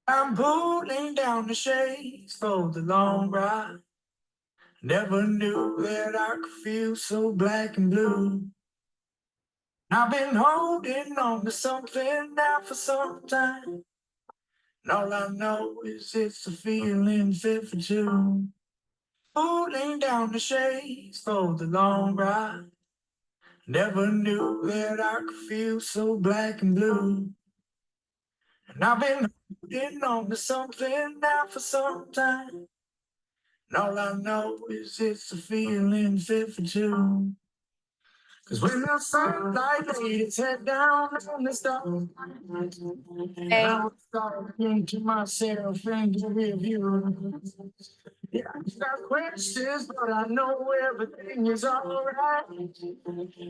I'm pulling down the shades for the long ride. Never knew that I could feel so black and blue. I've been holding on to something now for some time. And all I know is it's a feeling fit for two. Pulling down the shades for the long ride. Never knew that I could feel so black and blue. And I've been holding on to something now for some time. And all I know is it's a feeling fit for two. Cause when the sunlight laid its head down on the stars, and I was talking to myself in the review. Yeah, I got questions, but I know everything is alright.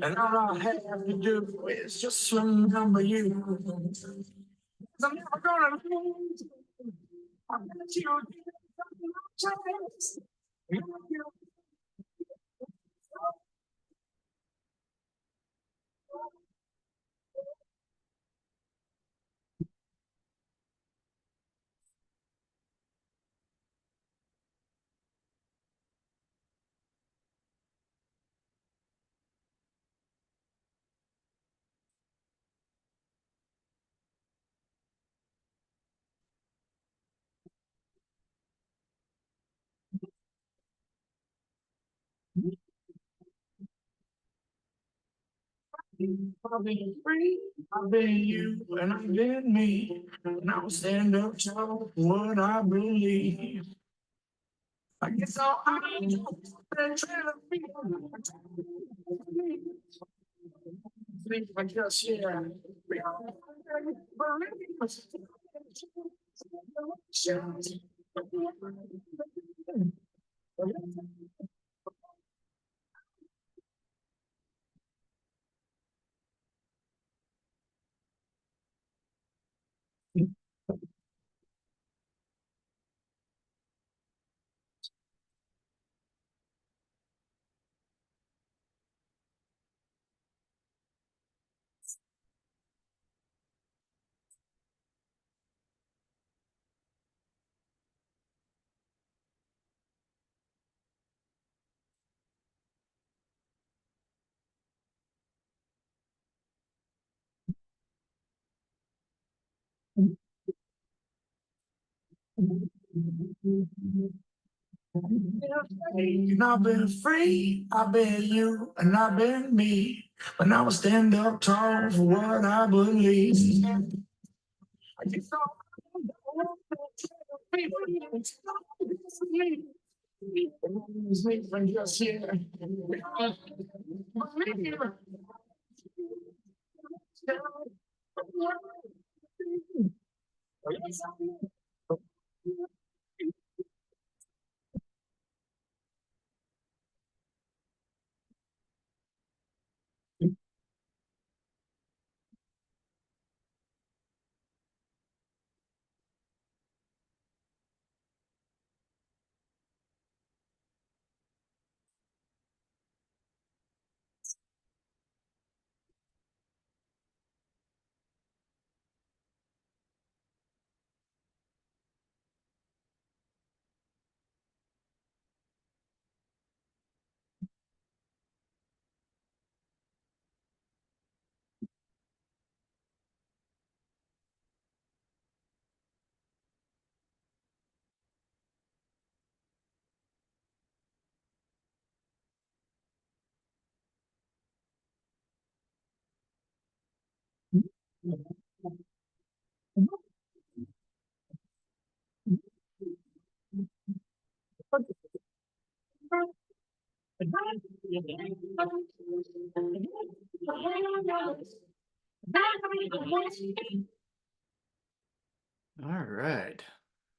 And all I have to do is just remember you. 'Cause I'm never gonna lose. I bet you chance. I've been free, I've been you, and I've been me. And I'll stand up tall for what I believe. I guess I'm trying to be. I guess, yeah. And I've been free, I've been you, and I've been me. But now I stand up tall for what I believe. I guess I'm just here. All right. Let's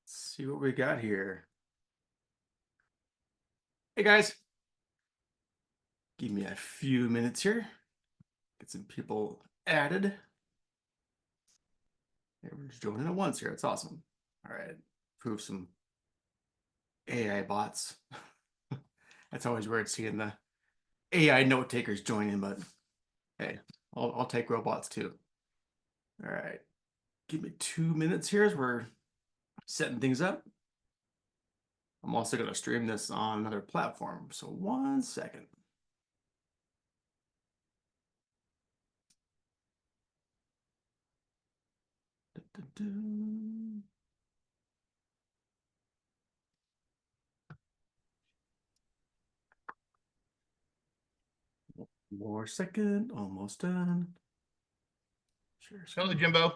see what we got here. Hey guys, give me a few minutes here. Get some people added. Everyone's joining at once here. It's awesome. All right. Prove some AI bots. That's always weird seeing the AI note takers joining, but hey, I'll take robots too. All right. Give me 2 minutes here as we're setting things up. I'm also going to stream this on another platform. So 1 second. One more second, almost done. Sure. Hello, Jimbo.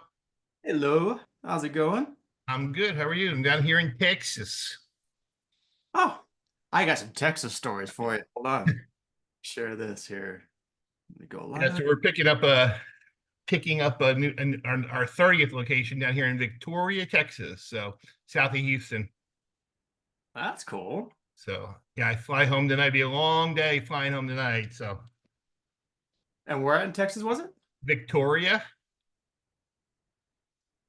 Hello, how's it going? I'm good. How are you? I'm down here in Texas. Oh, I got some Texas stories for you. Hold on. Share this here. Let me go live. Yeah, so we're picking up a our 30th location down here in Victoria, Texas. So south of Houston. That's cool. So yeah, I fly home tonight. Be a long day flying home tonight. So And where in Texas was it? Victoria.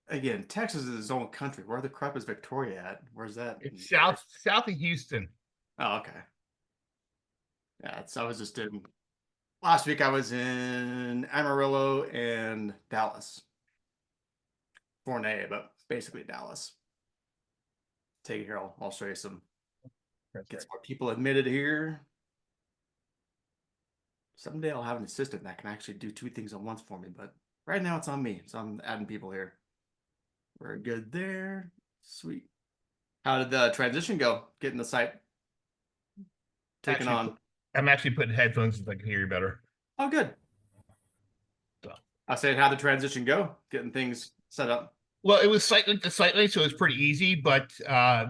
Again, Texas is its own country. Where the crap is Victoria at? Where's that? It's south of Houston. Oh, okay. Yeah, I was just in last week. I was in Amarillo and Dallas. Fornay, but basically Dallas. Take it here. I'll show you some. Get some more people admitted here. Someday I'll have an assistant that can actually do 2 things at once for me, but right now it's on me. So I'm adding people here. We're good there. Sweet. How did the transition go? Getting the site taken on. I'm actually putting headphones so I can hear you better. Oh, good. So. I said, how'd the transition go? Getting things set up. Well, it was slightly to slightly, so it's pretty easy, but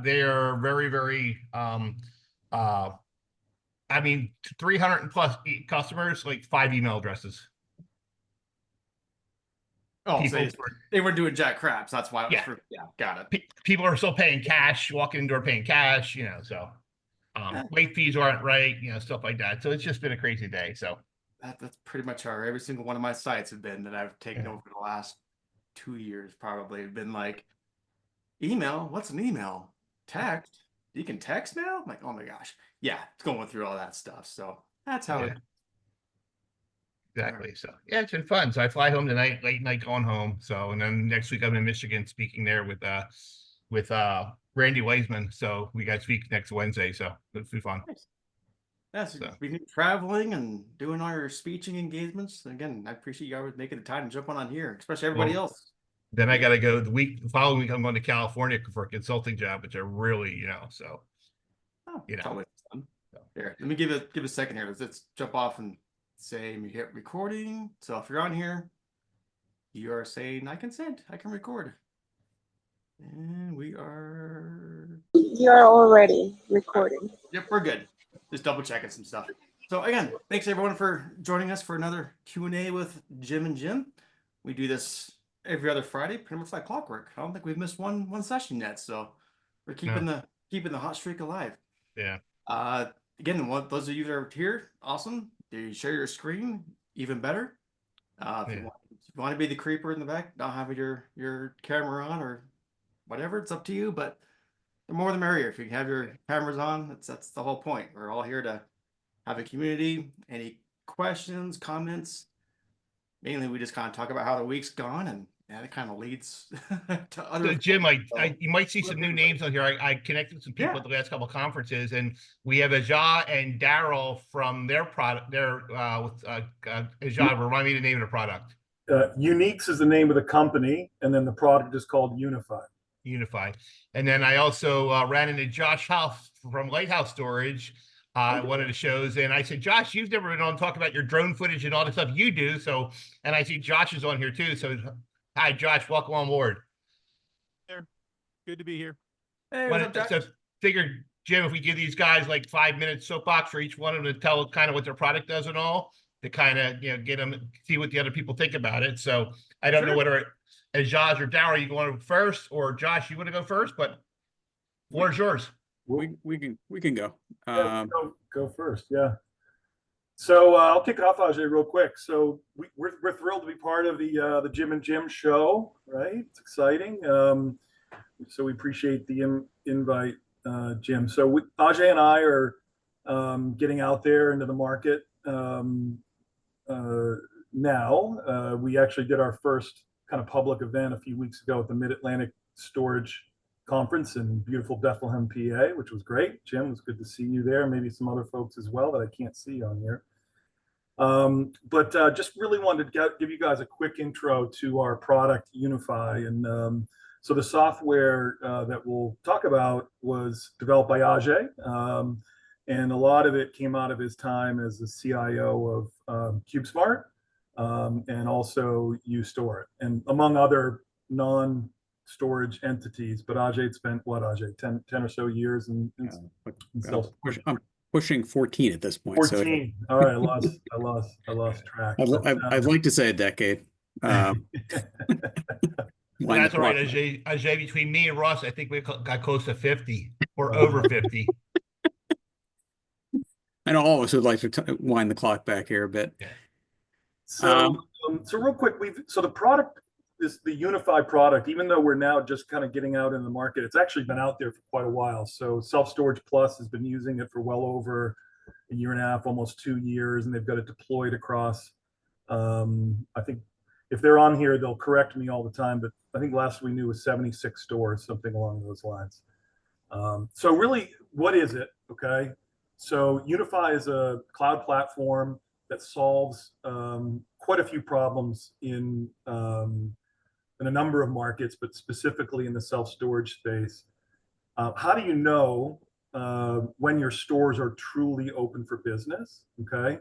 they are very, very I mean, 300 plus customers, like 5 email addresses. Oh, so they were doing jack craps. That's why. Yeah, got it. People are still paying cash, walking in the door paying cash, so late fees aren't right, stuff like that. So it's just been a crazy day. So that's pretty much how every single one of my sites have been that I've taken over the last 2 years. Probably have been like, email. What's an email? Text. You can text now? I'm like, oh my gosh. Yeah, it's going through all that stuff. So that's how it. Exactly. Right. So yeah, it's been fun. So I fly home tonight, late night going home. So and then next week I'm in Michigan speaking there with Randy Weisman. So we got to speak next Wednesday. So it'll be fun. Nice. Yeah, so we've been traveling and doing all your speaking engagements. Again, I appreciate you guys making the time to jump on here, especially everybody else. Then I got to go the following week. I'm going to California for a consulting job, which I really, so. Totally fun. Here, let me give a second here. Let's jump off and say you hit recording. So if you're on here, you are saying I consent. I can record. And we are. You're already recording. Yep, we're good. Just double checking some stuff. So again, thanks everyone for joining us for another Q&A with Jim and Jim. We do this every other Friday, pretty much like clockwork. I don't think we've missed one session yet, so we're keeping the hot streak alive. Yeah. Again, those of you that are here, awesome. Do you share your screen? Even better. If you want to be the creeper in the back, not having your camera on or whatever, it's up to you. But the more the merrier. If you have your cameras on, that's the whole point. We're all here to have a community. Any questions, comments? Mainly, we just kind of talk about how the week's gone, and it kind of leads to other. So Jim, you might see some new names on here. I connected with some people at the last couple of conferences, and we have Ajah and Daryl from their product. Ajah, remind me the name of the product. Uniques is the name of the company, and then the product is called Unify. And then I also ran into Josh House from Lighthouse Storage. One of the shows, and I said, Josh, you've never been on talk about your drone footage and all the stuff you do. So, and I see Josh is on here too. So, hi, Josh, welcome on board. There, good to be here. Hey, what's up, Josh? So, figured, Jim, if we give these guys like 5 minutes soapbox for each one of them to tell kind of what their product does and all, to kind of get them see what the other people think about it. So, I don't know whether as Josh or Dower, you want to go first, or Josh, you want to go first, but floor is yours. We can go. Go first, yeah. So I'll kick it off, Ajay, real quick. So we're thrilled to be part of the Jim and Jim show, right? It's exciting. So we appreciate the invite, Jim. So Ajay and I are getting out there into the market now. We actually did our first kind of public event a few weeks ago at the Mid-Atlantic Storage conference in beautiful Bethlehem, PA, which was great. Jim, it was good to see you there. Maybe some other folks as well that I can't see on here. But just really wanted to give you guys a quick intro to our product, Unify. And so the software that we'll talk about was developed by Ajay. And a lot of it came out of his time as the CIO of CubeSmart and also UStore, and among other non-storage entities. But Ajay spent what, Ajay, 10 or so years in I'm pushing 14 at this point. 14. So. All right, I lost track. I'd like to say a decade. That's all right, Ajay. Between me and Ross, I think we got close to 50 or over 50. I know all of us would like to wind the clock back here a bit. So real quick, the product is the Unify product. Even though we're now just kind of getting out in the market, it's actually been out there for quite a while. So Self Storage Plus has been using it for well over a year and a half, almost 2 years, and they've got it deployed across. I think if they're on here, they'll correct me all the time, but I think last we knew was 76 stores, something along those lines. So really, what is it? Okay. So Unify is a cloud platform that solves quite a few problems in a number of markets, but specifically in the self-storage space. How do you know when your stores are truly open for business? Okay.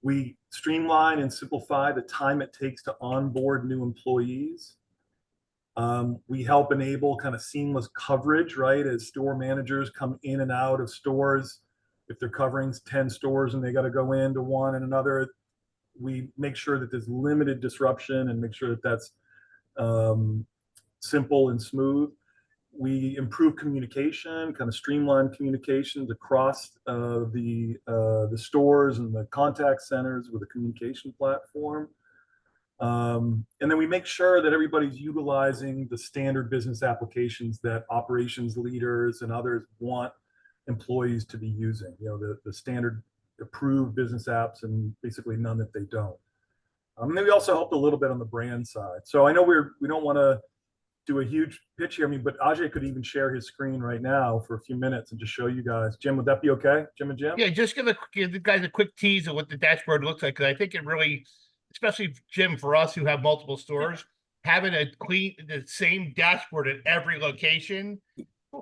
We streamline and simplify the time it takes to onboard new employees. We help enable kind of seamless coverage, right? As store managers come in and out of stores. If they're covering 10 stores and they got to go into one and another, we make sure that there's limited disruption and make sure that that's simple and smooth. We improve communication, kind of streamline communications across the stores and the contact centers with a communication platform. And then we make sure that everybody's utilizing the standard business applications that operations leaders and others want employees to be using, the standard approved business apps, and basically none that they don't. And then we also helped a little bit on the brand side. So I know we don't want to do a huge pitch here, but Ajay could even share his screen right now for a few minutes and just show you guys. Jim, would that be okay? Jim and Jim? Yeah, just give the guys a quick tease of what the dashboard looks like, because I think it really, especially Jim, for us who have multiple stores, having the same dashboard at every location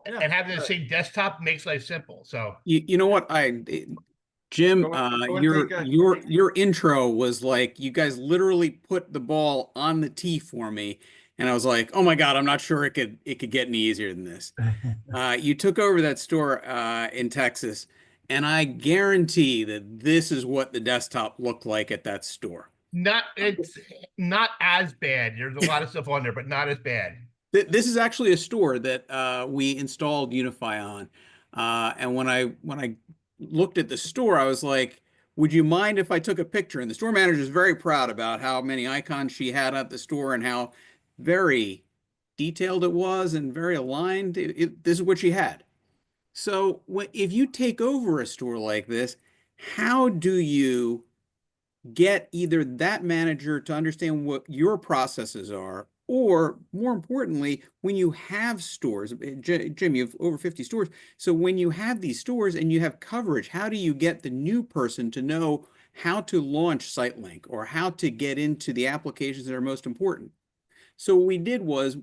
and having the same desktop makes life simple. So you know what, Jim, your intro was like, you guys literally put the ball on the tee for me, and I was like, oh my God, I'm not sure it could get any easier than this. You took over that store in Texas, and I guarantee that this is what the desktop looked like at that store. It's not as bad. There's a lot of stuff on there, but not as bad. This is actually a store that we installed Unify on, and when I looked at the store, I was like, would you mind if I took a picture? And the store manager is very proud about how many icons she had at the store and how very detailed it was and very aligned. This is what she had. So if you take over a store like this, how do you get either that manager to understand what your processes are, or more importantly, when you have stores, Jim, you have over 50 stores. So when you have these stores and you have coverage, how do you get the new person to know how to launch SiteLink or how to get into the applications that are most important? So what we did was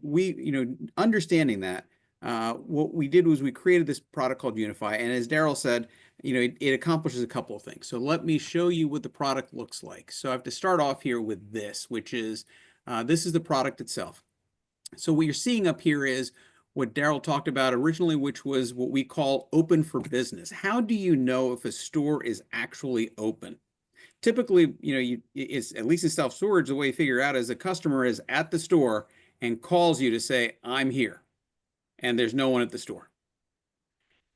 understanding that, what we did was we created this product called Unify. And as Daryl said, it accomplishes a couple of things. So let me show you what the product looks like. So I have to start off here with this, which is, this is the product itself. So what you're seeing up here is what Daryl talked about originally, which was what we call open for business. How do you know if a store is actually open? Typically, it's at least in self-storage, the way you figure out is the customer is at the store and calls you to say, I'm here, and there's no one at the store.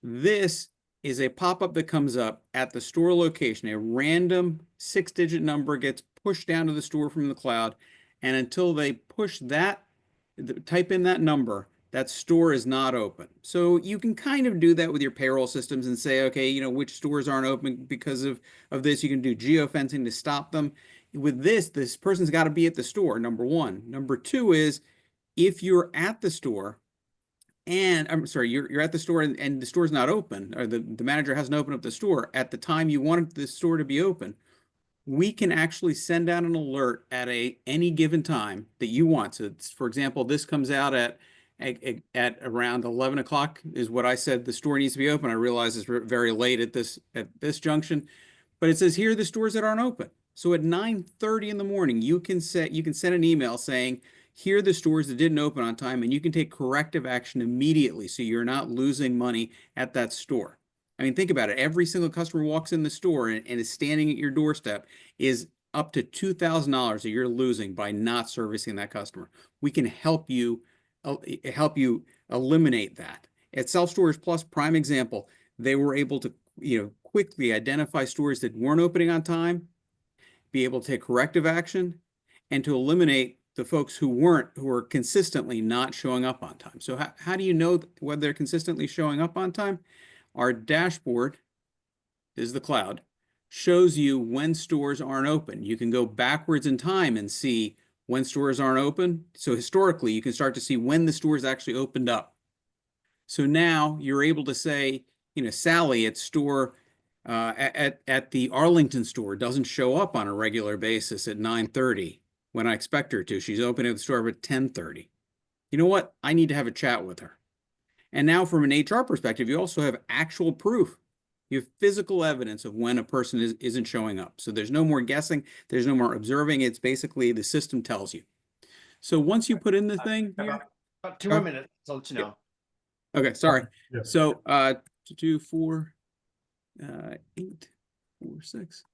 This is a pop-up that comes up at the store location. A random 6-digit number gets pushed down to the store from the cloud, and until they push that, type in that number, that store is not open. So you can kind of do that with your payroll systems and say, okay, which stores aren't open because of this. You can do geofencing to stop them. With this person's got to be at the store, number one. Number two is, if you're at the store, and I'm sorry, you're at the store and the store's not open, or the manager hasn't opened up the store at the time you wanted the store to be open, we can actually send out an alert at any given time that you want. So for example, this comes out at around 11 o'clock is what I said the store needs to be open. I realize it's very late at this junction, but it says here are the stores that aren't open. So at 9:30 in the morning, you can send an email saying, here are the stores that didn't open on time, and you can take corrective action immediately so you're not losing money at that store. I mean, think about it. Every single customer walks in the store and is standing at your doorstep is up to $2,000 that you're losing by not servicing that customer. We can help you eliminate that. At Self Storage Plus, prime example, they were able to quickly identify stores that weren't opening on time, be able to take corrective action, and to eliminate the folks who were consistently not showing up on time. So how do you know whether they're consistently showing up on time? Our dashboard is the cloud, shows you when stores aren't open. You can go backwards in time and see when stores aren't open. So historically, you can start to see when the stores actually opened up. So now you're able to say, Sally at store at the Arlington store doesn't show up on a regular basis at 9:30 when I expect her to. She's opening the store at 10:30. You know what? I need to have a chat with her. And now from an HR perspective, you also have actual proof. You have physical evidence of when a person isn't showing up. So there's no more guessing. There's no more observing. It's basically the system tells you. So once you put in the thing here, About 2 more minutes, I'll let you know. okay, sorry. Yeah. So 2, 4, 8, 4, 6.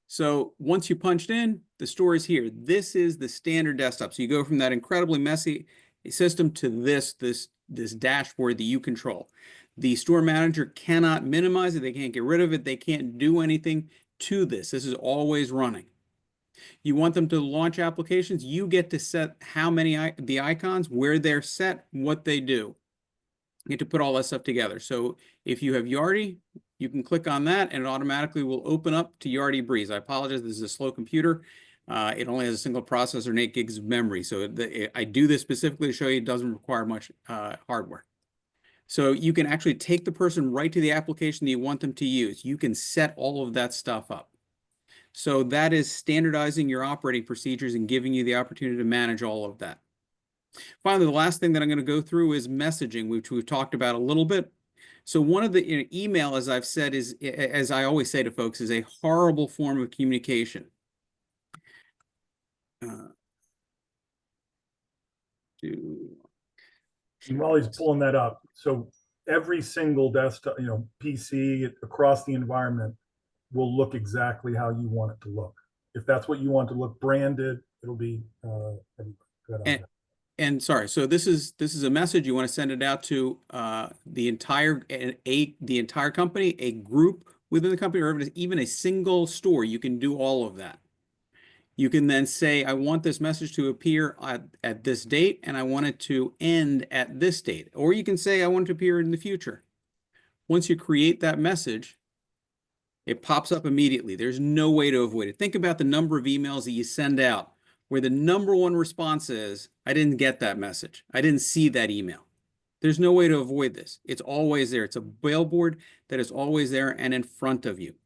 So once you punched in, the store is here. This is the standard desktop. So you go from that incredibly messy system to this dashboard that you control. The store manager cannot minimize it. They can't get rid of it. They can't do anything to this. This is always running. You want them to launch applications. You get to set how many the icons, where they're set, what they do. You get to put all that stuff together. So if you have Yardi, you can click on that and it automatically will open up to Yardi Breeze. I apologize, this is a slow computer. It only has a single processor and 8 gigs of memory. So I do this specifically to show you it doesn't require much hardware. So you can actually take the person right to the application that you want them to use. You can set all of that stuff up. So that is standardizing your operating procedures and giving you the opportunity to manage all of that. Finally, the last thing that I'm going to go through is messaging, which we've talked about a little bit. So one of the email, as I've said, is, as I always say to folks, is a horrible form of communication. And while he's pulling that up, so every single desktop, PC across the environment will look exactly how you want it to look. If that's what you want to look branded, it'll be. And sorry, so this is a message you want to send it out to the entire company, a group within the company, or even a single store. You can do all of that. You can then say, I want this message to appear at this date, and I want it to end at this date. Or you can say, I want it to appear in the future. Once you create that message, it pops up immediately. There's no way to avoid it. Think about the number of emails that you send out where the number one response is, I didn't get that message. I didn't see that email. There's no way to avoid this. It's always there. It's a billboard that is always there and in front of you.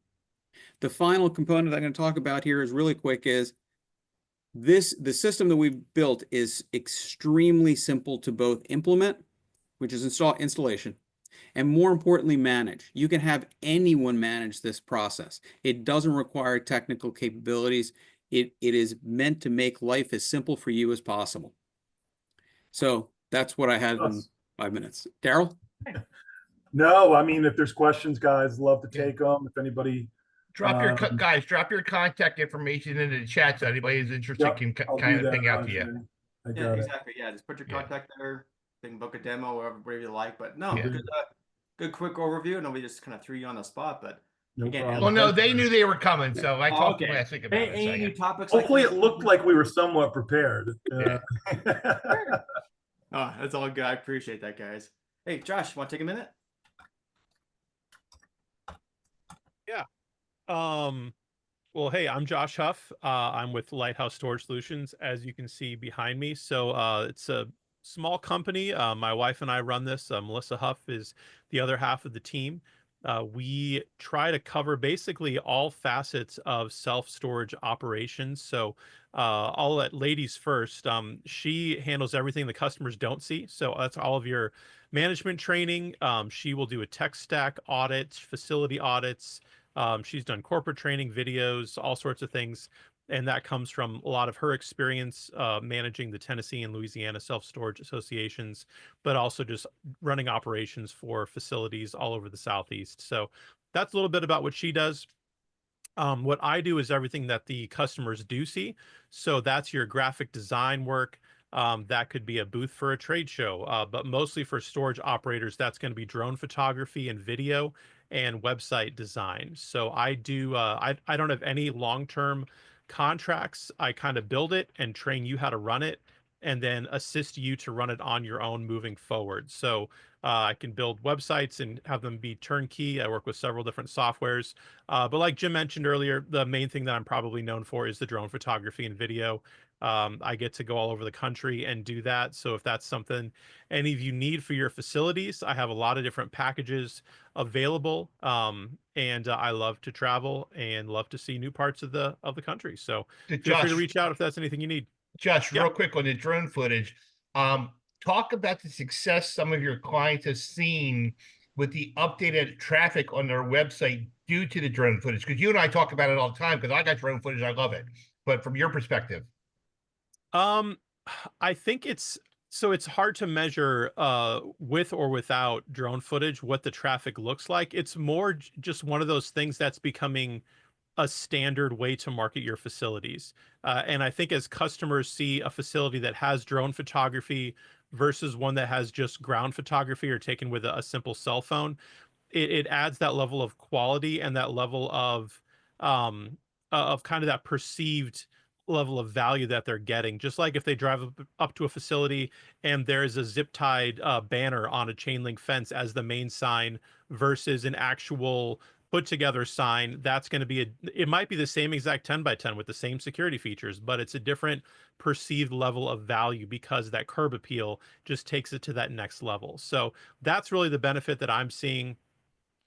The final component I'm going to talk about here is really quick is the system that we've built is extremely simple to both implement, which is installation, and more importantly, manage. You can have anyone manage this process. It doesn't require technical capabilities. It is meant to make life as simple for you as possible. So that's what I had in 5 minutes. Daryl? No, I mean, if there's questions, guys, love to take them. If anybody. Drop your contact information into the chat so anybody who's interested can kind of ping out to you. Yeah, exactly. Yeah, just put your contact there. They can book a demo, whatever you like. But no, good quick overview. Nobody just kind of threw you on the spot, but again, well, no, they knew they were coming, so I talked to them last week about it. Any new topics? Hopefully, it looked like we were somewhat prepared. Oh, that's all good. I appreciate that, guys. Hey, Josh, want to take a minute? Yeah. Well, hey, I'm Josh Huff. I'm with Lighthouse Storage Solutions, as you can see behind me. So it's a small company. My wife and I run this. Melissa Huff is the other half of the team. We try to cover basically all facets of self-storage operations. So I'll let ladies first. She handles everything the customers don't see. So that's all of your management training. She will do a tech stack audit, facility audits. She's done corporate training, videos, all sorts of things. And that comes from a lot of her experience managing the Tennessee and Louisiana self-storage associations, but also just running operations for facilities all over the Southeast. So that's a little bit about what she does. What I do is everything that the customers do see. So that's your graphic design work. That could be a booth for a trade show, but mostly for storage operators, that's going to be drone photography and video and website design. So I do, I don't have any long-term contracts. I kind of build it and train you how to run it and then assist you to run it on your own moving forward. So I can build websites and have them be turnkey. I work with several different softwares. But like Jim mentioned earlier, the main thing that I'm probably known for is the drone photography and video. I get to go all over the country and do that. So if that's something any of you need for your facilities, I have a lot of different packages available. And I love to travel and love to see new parts of the country. So feel free to reach out if that's anything you need. Josh, Yeah. real quick on the drone footage. Talk about the success some of your clients have seen with the updated traffic on their website due to the drone footage. Because you and I talk about it all the time because I got drone footage, I love it. But from your perspective. I think it's hard to measure with or without drone footage what the traffic looks like. It's more just one of those things that's becoming a standard way to market your facilities. And I think as customers see a facility that has drone photography versus one that has just ground photography or taken with a simple cell phone, it adds that level of quality and that level of kind of that perceived level of value that they're getting. Just like if they drive up to a facility and there's a zip tied banner on a chain link fence as the main sign versus an actual put together sign, that's going to be it might be the same exact 10 by 10 with the same security features, but it's a different perceived level of value because that curb appeal just takes it to that next level. So that's really the benefit that I'm seeing.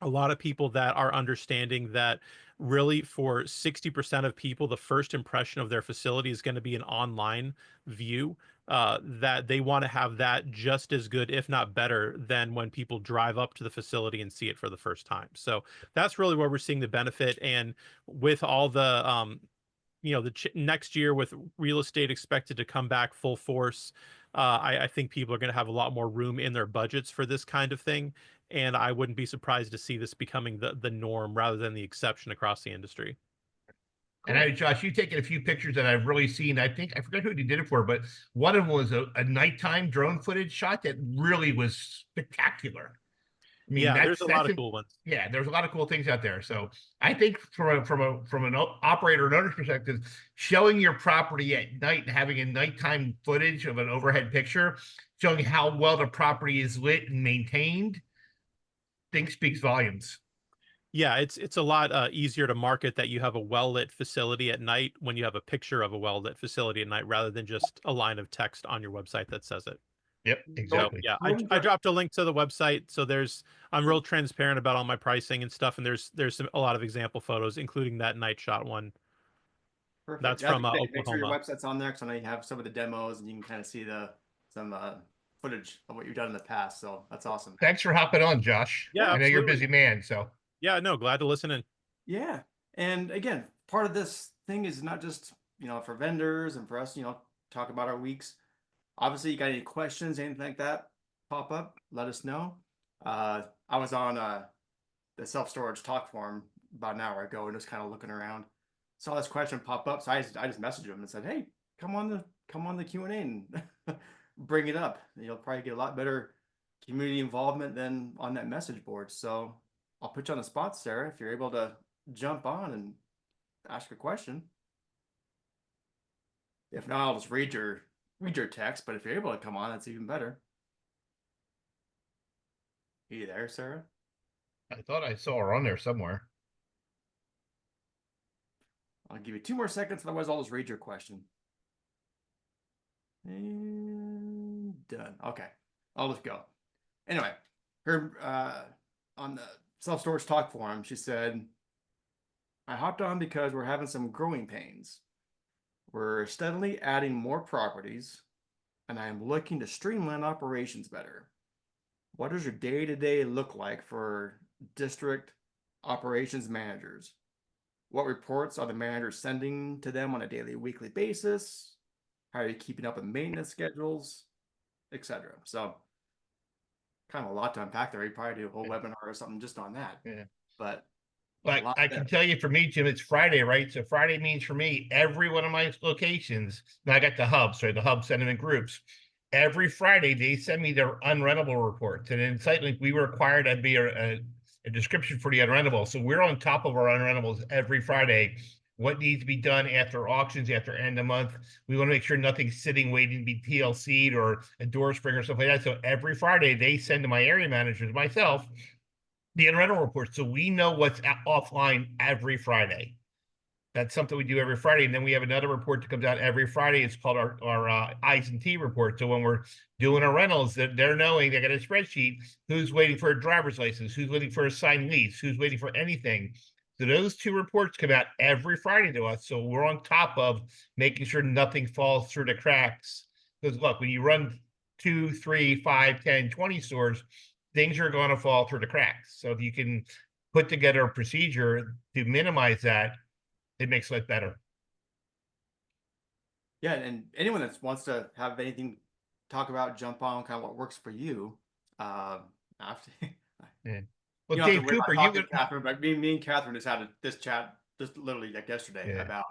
A lot of people that are understanding that really for 60% of people, the first impression of their facility is going to be an online view, that they want to have that just as good, if not better, than when people drive up to the facility and see it for the first time. So that's really where we're seeing the benefit. And with all the, next year with real estate expected to come back full force, I think people are going to have a lot more room in their budgets for this kind of thing. And I wouldn't be surprised to see this becoming the norm rather than the exception across the industry. And I, Josh, you've taken a few pictures that I've really seen. I think I forgot who you did it for, but one of them was a nighttime drone footage shot that really was spectacular. I mean, Yeah, there's a lot of cool ones. Yeah, there's a lot of cool things out there. So I think from an operator and owner's perspective, showing your property at night and having a nighttime footage of an overhead picture, showing how well the property is lit and maintained, I think speaks volumes. Yeah, it's a lot easier to market that you have a well-lit facility at night when you have a picture of a well-lit facility at night rather than just a line of text on your website that says it. Yep, So exactly. yeah, I dropped a link to the website. So I'm real transparent about all my pricing and stuff, and there's a lot of example photos, including that night shot one. Perfect. That's Yeah, from make sure your Oklahoma. website's on there because I know you have some of the demos and you can kind of see some footage of what you've done in the past. So that's awesome. Thanks for hopping on, Josh. Yeah, I know you're a absolutely. busy man, so. Yeah, no, glad to listen in. Yeah. And again, part of this thing is not just, for vendors and for us, talk about our weeks. Obviously, you got any questions, anything like that pop up, let us know. I was on the self-storage talk forum about an hour ago and just kind of looking around. Saw this question pop up, so I just messaged him and said, "Hey, come on the Q&A and bring it up. You'll probably get a lot better community involvement than on that message board." So I'll put you on the spot, Sarah, if you're able to jump on and ask a question. If not, I'll just read your text, but if you're able to come on, that's even better. Are you there, Sarah? I thought I saw her on there somewhere. I'll give you 2 more seconds, otherwise I'll just read your question. And done. Okay, I'll just go. Anyway, her on the self-storage talk forum, she said, I hopped on because we're having some growing pains. We're steadily adding more properties, and I am looking to streamline operations better. What does your day-to-day look like for district operations managers? What reports are the managers sending to them on a daily, weekly basis? How are you keeping up with maintenance schedules, etc.? So, kind of a lot to unpack there. You probably do a whole webinar or something just on that. Yeah. But Like I can tell you for me, Jim, it's Friday, right? So Friday means for me, every one of my locations, now I got the hubs, right? The hub send them in groups. Every Friday, they send me their unrentable reports. And in SiteLink, we were required to be a description for the unrentable. So we're on top of our unrentables every Friday. What needs to be done after auctions, after end of month. We want to make sure nothing's sitting waiting to be TLC'd or a door spring or stuff like that. So every Friday, they send to my area managers, myself, the rental report, so we know what's offline every Friday. That's something we do every Friday, and then we have another report that comes out every Friday. It's called our I's and T report. So when we're doing our rentals, they're knowing they got a spreadsheet who's waiting for a driver's license, who's waiting for a signed lease, who's waiting for anything. So those two reports come out every Friday to us. So we're on top of making sure nothing falls through the cracks. Because look, when you run 2, 3, 5, 10, 20 stores, things are going to fall through the cracks. So if you can put together a procedure to minimize that, it makes life better. Yeah, and anyone that wants to have anything talk about, jump on kind of what works for you. After Yeah. you Well, don't have to Dave worry about Cooper, talking to Catherine, but me and Catherine just had this chat just literally like yesterday Yeah. about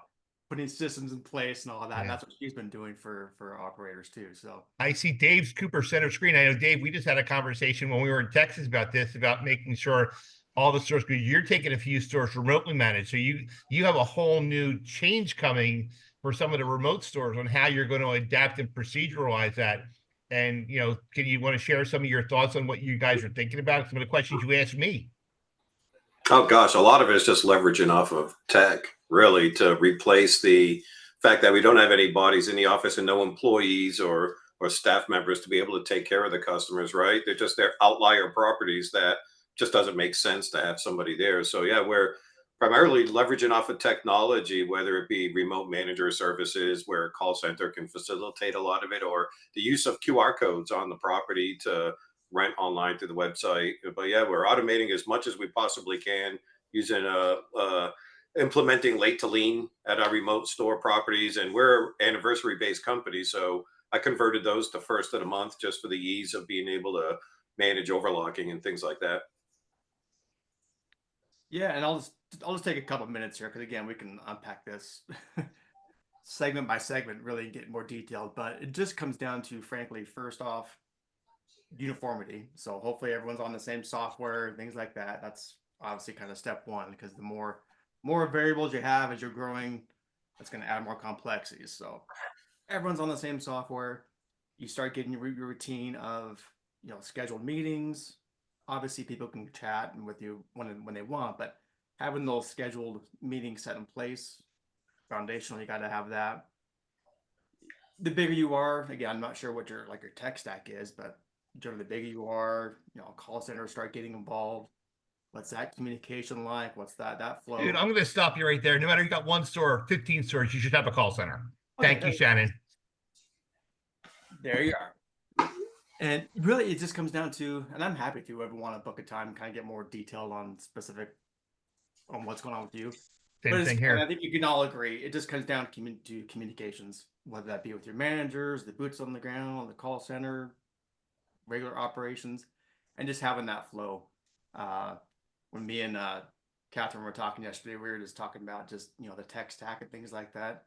putting systems in place and all that. And Yeah. that's what she's been doing for operators too. So I see Dave's Cooper center screen. I know, Dave, we just had a conversation when we were in Texas about this, about making sure all the stores, because you're taking a few stores remotely managed. So you have a whole new change coming for some of the remote stores on how you're going to adapt and proceduralize that. And, can you want to share some of your thoughts on what you guys are thinking about? Some of the questions you asked me. Oh gosh, a lot of it is just leveraging off of tech, really, to replace the fact that we don't have any bodies in the office and no employees or staff members to be able to take care of the customers, right? They're outlier properties that just doesn't make sense to have somebody there. So yeah, we're primarily leveraging off of technology, whether it be remote manager services where a call center can facilitate a lot of it, or the use of QR codes on the property to rent online through the website. But yeah, we're automating as much as we possibly can using implementing late to lean at our remote store properties. And we're anniversary based company, so I converted those to first of the month just for the ease of being able to manage overlocking and things like that. yeah, and I'll just take a couple minutes here because again we can unpack this segment by segment, really get more detailed. But it just comes down to, frankly, first off, uniformity. So hopefully everyone's on the same software, things like that. That's obviously kind of step one, because the more variables you have as you're growing, that's going to add more complexities. So everyone's on the same software. You start getting your routine of scheduled meetings. Obviously people can chat and with you when they want, but having those scheduled meetings set in place, foundational, you got to have that. The bigger you are, again, I'm not sure what your tech stack is, but generally the bigger you are, call centers start getting involved. What's that communication like? What's that flow? Dude, I'm going to stop you right there. No matter you got 1 store or 15 stores, you should have a call center. Okay, Thank you, Shannon. There you are. And really, it just comes down to, and I'm happy to ever want to book a time and kind of get more detailed on what's going on with you. Same thing here. And I think you can all agree, it just comes down to communications, whether that be with your managers, the boots on the ground, the call center, regular operations, and just having that flow. When me and Catherine were talking yesterday, we were just talking about just the tech stack and things like that.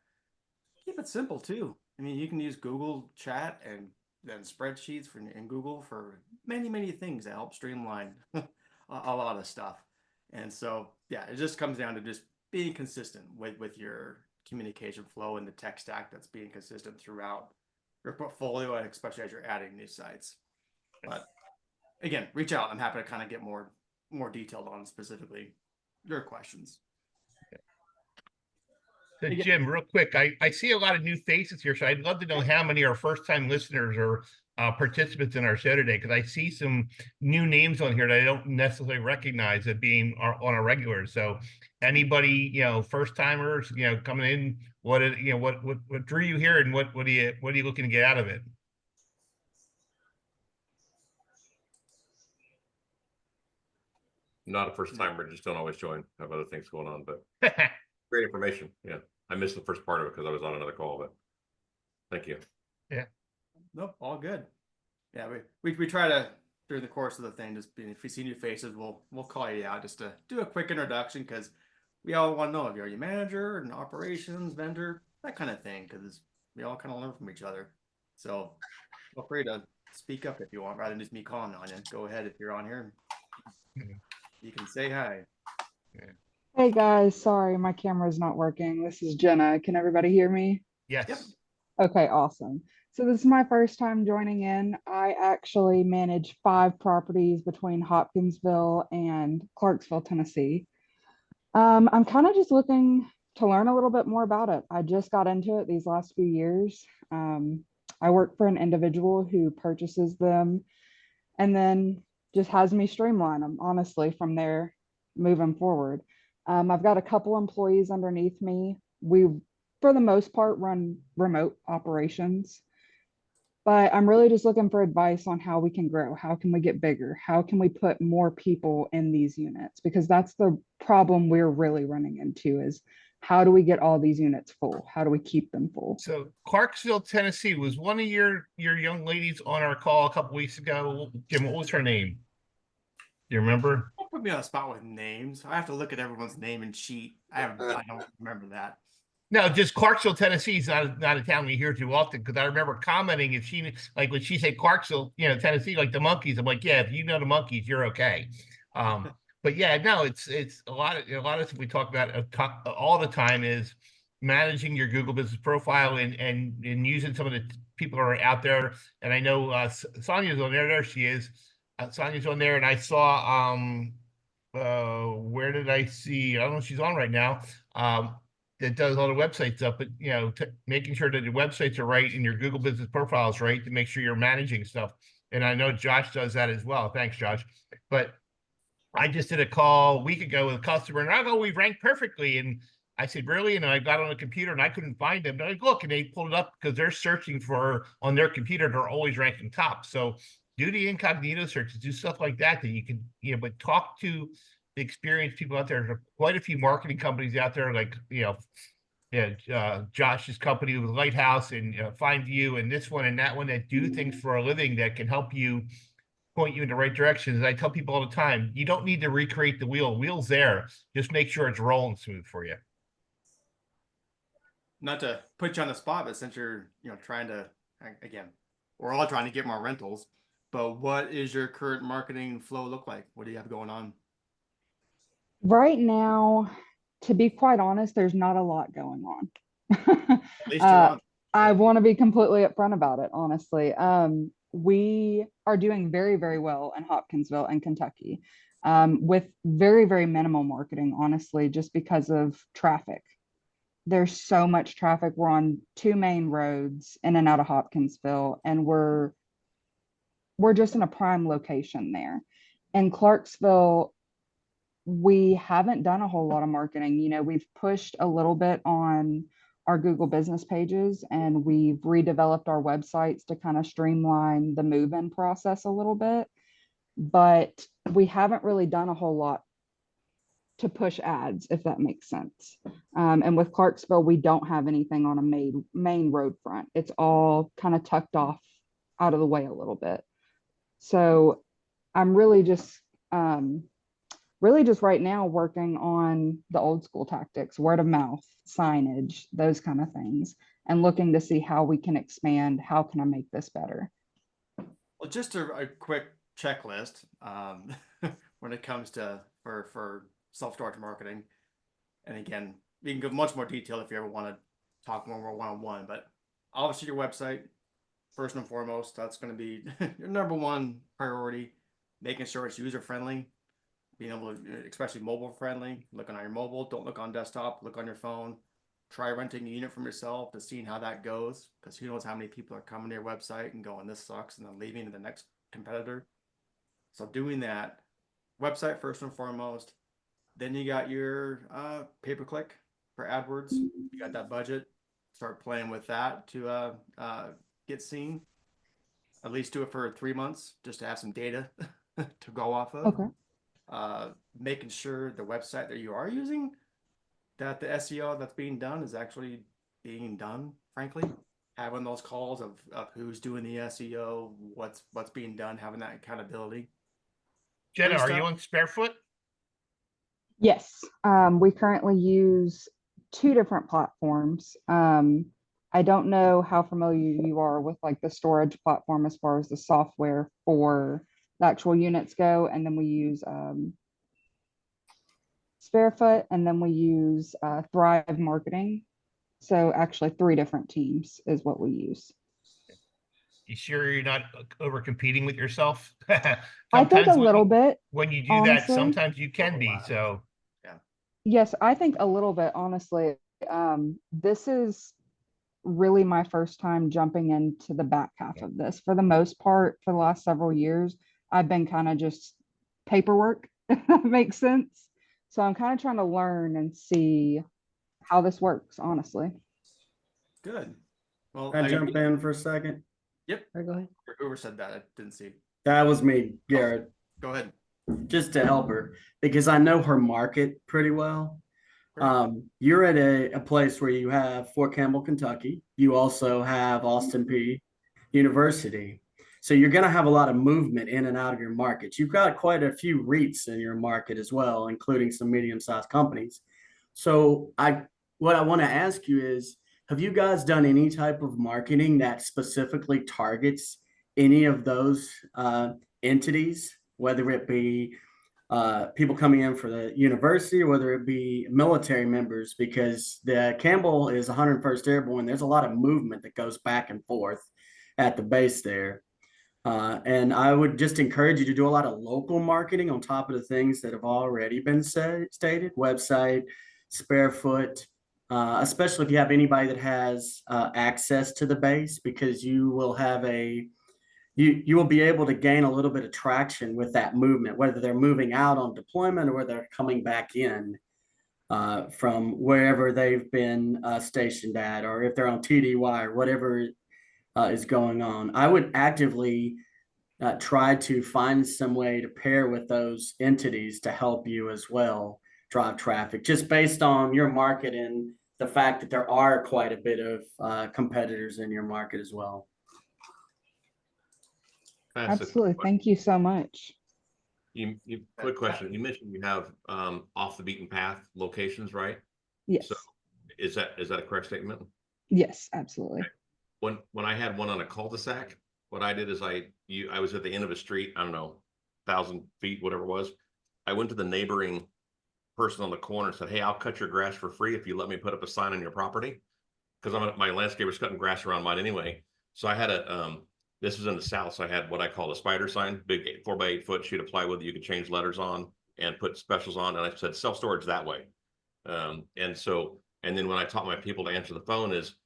Keep it simple too. I mean, you can use Google Chat and then spreadsheets in Google for many things that help streamline a lot of stuff. And so yeah, it just comes down to just being consistent with your communication flow and the tech stack that's being consistent throughout your portfolio, and especially as you're adding new sites. But again, reach out. I'm happy to kind of get more detailed on specifically your questions. So Yeah. Jim, real quick, I see a lot of new faces here, so I'd love to know how many are first-time listeners or participants in our show today, because I see some new names on here that I don't necessarily recognize as being on a regular. So anybody, first timers, coming in, what drew you here, and what are you looking to get out of it? Not a first timer, just don't always join. Have other things going on, but great information. Yeah, I missed the first part of it because I was on another call, but thank you. Yeah. Nope, all good. Yeah, we try to, through the course of the thing, just if we see new faces, we'll call you out just to do a quick introduction, because we all want to know if you're a manager, an operations vendor, that kind of thing, because we all kind of learn from each other. So feel free to speak up if you want, rather than just me calling on you. Go ahead if you're on here. You can say hi. Hey guys, sorry, my camera's not working. This is Jenna. Can everybody hear me? Yes. Yep. Okay, awesome. So this is my first time joining in. I actually manage 5 properties between Hopkinsville and Clarksville, Tennessee. I'm kind of just looking to learn a little bit more about it. I just got into it these last few years. I work for an individual who purchases them and then just has me streamline them, honestly, from there moving forward. I've got a couple employees underneath me. We, for the most part, run remote operations, but I'm really just looking for advice on how we can grow. How can we get bigger? How can we put more people in these units? Because that's the problem we're really running into, is how do we get all these units full? How do we keep them full? So Clarksville, Tennessee, was one of your young ladies on our call a couple weeks ago. Jim, what was her name? Do you remember? Don't put me on the spot with names. I have to look at everyone's name and sheet. I don't remember that. No, just Clarksville, Tennessee is not a town we hear too often, because I remember commenting, if she, like when she said Clarksville, Tennessee, like the Monkeys, I'm like, yeah, if you know the Monkeys, you're okay. But yeah, no, it's a lot of stuff we talk about all the time is managing your Google business profile and using some of the people who are out there. And I know Sonia's on there. There she is. Sonia's on there, and I saw where did I see? I don't know if she's on right now. That does all the websites up, but making sure that the websites are right and your Google business profile is right to make sure you're managing stuff. And I know Josh does that as well. Thanks, Josh. But I just did a call a week ago with a customer, and I go, we ranked perfectly. And I said, really? And I got on the computer and I couldn't find them. They're like, look, and they pulled it up because they're searching for on their computer. They're always ranking top. So do the incognito searches, do stuff like that you can, but talk to the experienced people out there. There are quite a few marketing companies out there, like, Josh's company with Lighthouse and Find You and this one and that one that do things for a living that can help you point you in the right direction. As I tell people all the time, you don't need to recreate the wheel. Wheel's there. Just make sure it's rolling smooth for you. Not to put you on the spot, but since you're, trying to, again, we're all trying to get more rentals, but what is your current marketing flow look like? What do you have going on? Right now, to be quite honest, there's not a lot going on. At least you're on. I want to be completely upfront about it, honestly. We are doing very, very well in Hopkinsville and Kentucky, with very, very minimal marketing, honestly, just because of traffic. There's so much traffic. We're on 2 main roads in and out of Hopkinsville, and we're just in a prime location there. In Clarksville, we haven't done a whole lot of marketing. We've pushed a little bit on our Google business pages, and we've redeveloped our websites to kind of streamline the move-in process a little bit, but we haven't really done a whole lot to push ads, if that makes sense. And with Clarksville, we don't have anything on a main road front. It's all kind of tucked off out of the way a little bit. So I'm really just right now working on the old school tactics, word of mouth, signage, those kind of things, and looking to see how we can expand. How can I make this better? Well, just a quick checklist when it comes to for self-storage marketing. And again, we can give much more detail if you ever want to talk more one-on-one, but obviously your website, first and foremost, that's going to be your number one priority, making sure it's user-friendly, being able to, especially mobile friendly, looking on your mobile, don't look on desktop, look on your phone. try renting a unit from yourself to seeing how that goes, because who knows how many people are coming to your website and going, this sucks, and then leaving to the next competitor. So doing that, website first and foremost. Then you got your pay-per-click for AdWords. You got that budget. Start playing with that to get seen. At least do it for 3 months just to have some data to go off of. Okay. Making sure the website that you are using, that the SEO that's being done is actually being done, frankly. Having those calls of who's doing the SEO, what's being done, having that accountability. Jenna, are you on Sparefoot? Yes. We currently use 2 different platforms. I don't know how familiar you are with like the storage platform as far as the software for the actual units go. And then we use Sparefoot, and then we use Thrive Marketing. So actually 3 different teams is what we use. You sure you're not over competing with yourself? I think a little bit. When you do that, honestly. sometimes you can be. So Yes, I think a little bit, honestly. This is really my first time jumping into the back half of this. For the most part, for the last several years, I've been kind of just paperwork, if that makes sense. So I'm kind of trying to learn and see how this works, honestly. Good. Well, Can I jump in for a second? Yep. Go ahead. Whoever said that, I didn't see. That was me, Garrett. Go ahead. Just to help her, because I know her market pretty well. You're at a place where you have Fort Campbell, Kentucky. You also have Austin Peay University. So you're going to have a lot of movement in and out of your markets. You've got quite a few REITs in your market as well, including some medium-sized companies. So what I want to ask you is, have you guys done any type of marketing that specifically targets any of those entities, whether it be people coming in for the university, or whether it be military members? Because the Campbell is 101st Airborne. There's a lot of movement that goes back and forth at the base there. And I would just encourage you to do a lot of local marketing on top of the things that have already been stated, website, Sparefoot, especially if you have anybody that has access to the base, because you will have you will be able to gain a little bit of traction with that movement, whether they're moving out on deployment or whether they're coming back in from wherever they've been stationed at, or if they're on TDY or whatever is going on. I would actively try to find some way to pair with those entities to help you as well drive traffic, just based on your market and the fact that there are quite a bit of competitors in your market as well. Absolutely. Thank you so much. Quick question. You mentioned you have off the beaten path locations, right? Yes. So is that a correct statement? Yes, absolutely. Okay. When I had one on a cul-de-sac, what I did is I was at the end of a street, I don't know, 1,000 feet, whatever it was. I went to the neighboring person on the corner and said, hey, I'll cut your grass for free if you let me put up a sign on your property. Because my landscaper's cutting grass around mine anyway. So I had this was in the South, so I had what I call a spider sign, big 4 by 8 foot sheet of plywood that you could change letters on and put specials on. And I said self-storage that way. And then when I taught my people to answer the phone is,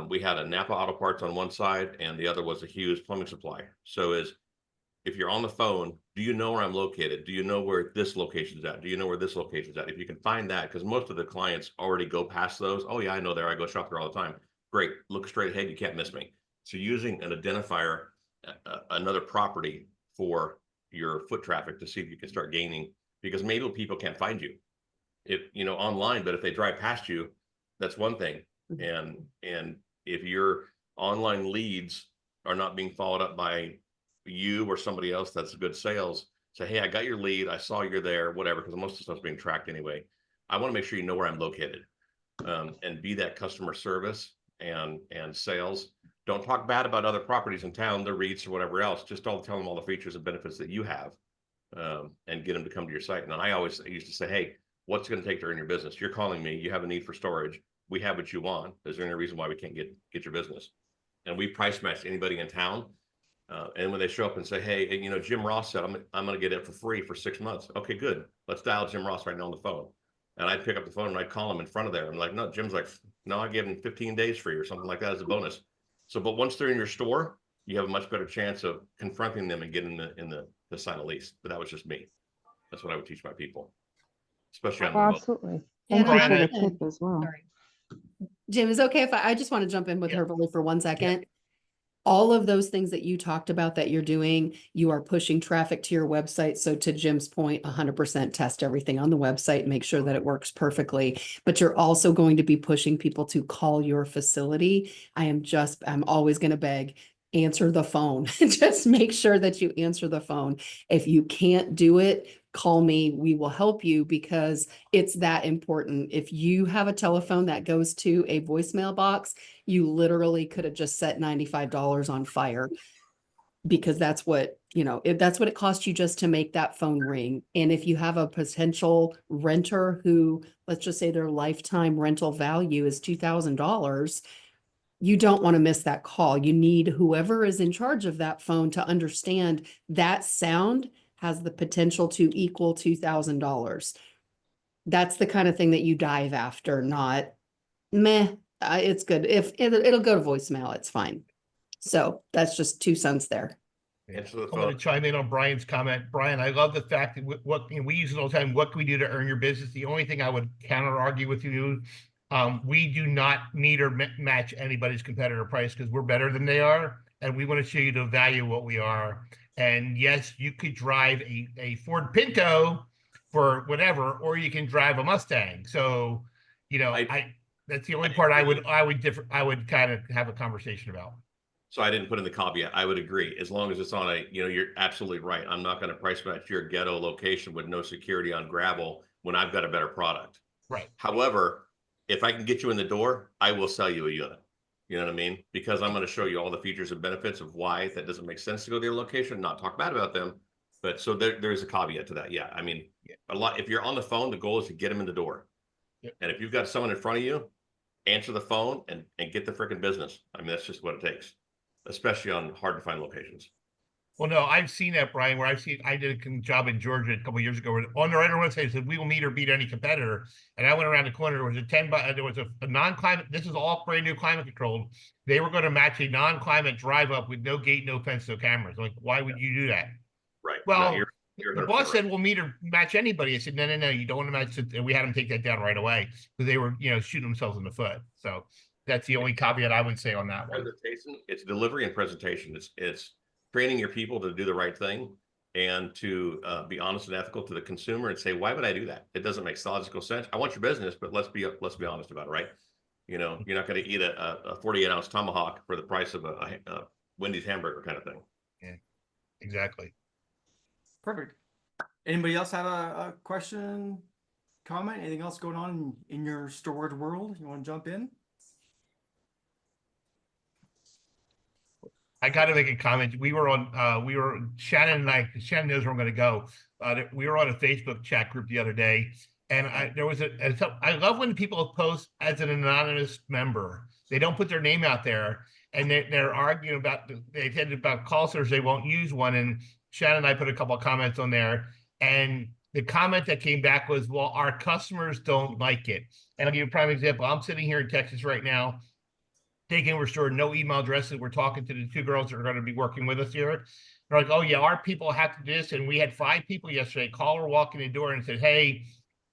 we had a Napa Auto Parts on one side and the other was a Hughes Plumbing Supply. So if you're on the phone, do you know where I'm located? Do you know where this location's at? Do you know where this location's at? If you can find that, because most of the clients already go past those. Oh yeah, I know there. I go shop there all the time. Great. Look straight ahead. You can't miss me. So using an identifier, another property for your foot traffic to see if you can start gaining, because maybe people can't find you online, but if they drive past you, that's one thing. And if your online leads are not being followed up by you or somebody else that's good sales, say, hey, I got your lead, I saw you're there, whatever, because most of the stuff's being tracked anyway. I want to make sure you know where I'm located, and be that customer service and sales. Don't talk bad about other properties in town, the REITs or whatever else. Just don't tell them all the features and benefits that you have, and get them to come to your site. And I used to say, hey, what's it going to take to earn your business? You're calling me, you have a need for storage. We have what you want. Is there any reason why we can't get your business? And we price match anybody in town. And when they show up and say, hey, Jim Ross said, I'm going to get it for free for 6 months. Okay, good. Let's dial Jim Ross right now on the phone. And I'd pick up the phone and I'd call him in front of there. I'm like, no, Jim's like, no, I give him 15 days free or something like that as a bonus. So, but once they're in your store, you have a much better chance of confronting them and getting the sign a lease. But that was just me. That's what I would teach my people, especially on the Oh, mobile. absolutely. Yeah, Thank you Brian, for the I- tip as well. Sorry. Jim, is it okay if I just want to jump in with Yeah. her really for 1 second? All of those things that you talked about that you're doing, you are pushing traffic to your website. So to Jim's point, 100% test everything on the website, make sure that it works perfectly. But you're also going to be pushing people to call your facility. I'm always going to beg, answer the phone. Just make sure that you answer the phone. If you can't do it, call me. We will help you because it's that important. If you have a telephone that goes to a voicemail box, you literally could have just set $95 on fire because that's what, if that's what it costs you just to make that phone ring. And if you have a potential renter who, let's just say their lifetime rental value is $2,000, you don't want to miss that call. You need whoever is in charge of that phone to understand that sound has the potential to equal $2,000. That's the kind of thing that you dive after, not meh. It's good. If it'll go to voicemail, it's fine. So that's just 2 cents there. Answer the I'm going to phone. chime in on Brian's comment. Brian, I love the fact that we use it all the time. What can we do to earn your business? The only thing I would counter argue with you, we do not meet or match anybody's competitor price because we're better than they are, and we want to show you the value of what we are. And yes, you could drive a Ford Pinto for whatever, or you can drive a Mustang. So, that's the only part I would kind of have a conversation about. So I didn't put in the caveat. I would agree. As long as it's on you're absolutely right. I'm not going to price match your ghetto location with no security on gravel when I've got a better product. Right. However, if I can get you in the door, I will sell you a unit. You know what I mean? Because I'm going to show you all the features and benefits of why that doesn't make sense to go to their location, not talk bad about them. But so there's a caveat to that. Yeah. I mean, if you're on the phone, the goal is to get them in the door. Yep. And if you've got someone in front of you, answer the phone and get the freaking business. I mean, that's just what it takes, especially on hard to find locations. Well, no, I've seen that, Brian, where I did a job in Georgia a couple of years ago where on the right website it said we will meet or beat any competitor. And I went around the corner, there was a non-climate, this is all brand new climate controlled. They were going to match a non-climate drive up with no gate, no fence, no cameras. Like, why would you do that? Right. Well, No, you're the boss said we'll meet or match anybody. I said, no, you don't want to match it. And we had them take that down right away because they were, shooting themselves in the foot. So that's the only caveat I would say on that one. It's delivery and presentation. It's training your people to do the right thing and to be honest and ethical to the consumer and say, why would I do that? It doesn't make logical sense. I want your business, but let's be honest about it, right? You're not going to eat a 48-ounce tomahawk for the price of a Wendy's hamburger kind of thing. Yeah, exactly. Perfect. Anybody else have a question, comment? Anything else going on in your storage world? You want to jump in? I got to make a comment. Shannon and I, Shannon knows where I'm going to go. We were on a Facebook chat group the other day, and I love when people post as an anonymous member. They don't put their name out there, and they're arguing about call centers. They won't use one. And Shannon and I put a couple of comments on there, and the comment that came back was, well, our customers don't like it. And I'll give you a prime example. I'm sitting here in Texas right now. Taking restored, no email addresses. We're talking to the 2 girls that are going to be working with us here. They're like, oh yeah, our people have to do this. And we had 5 people yesterday call or walk in the door and said, hey,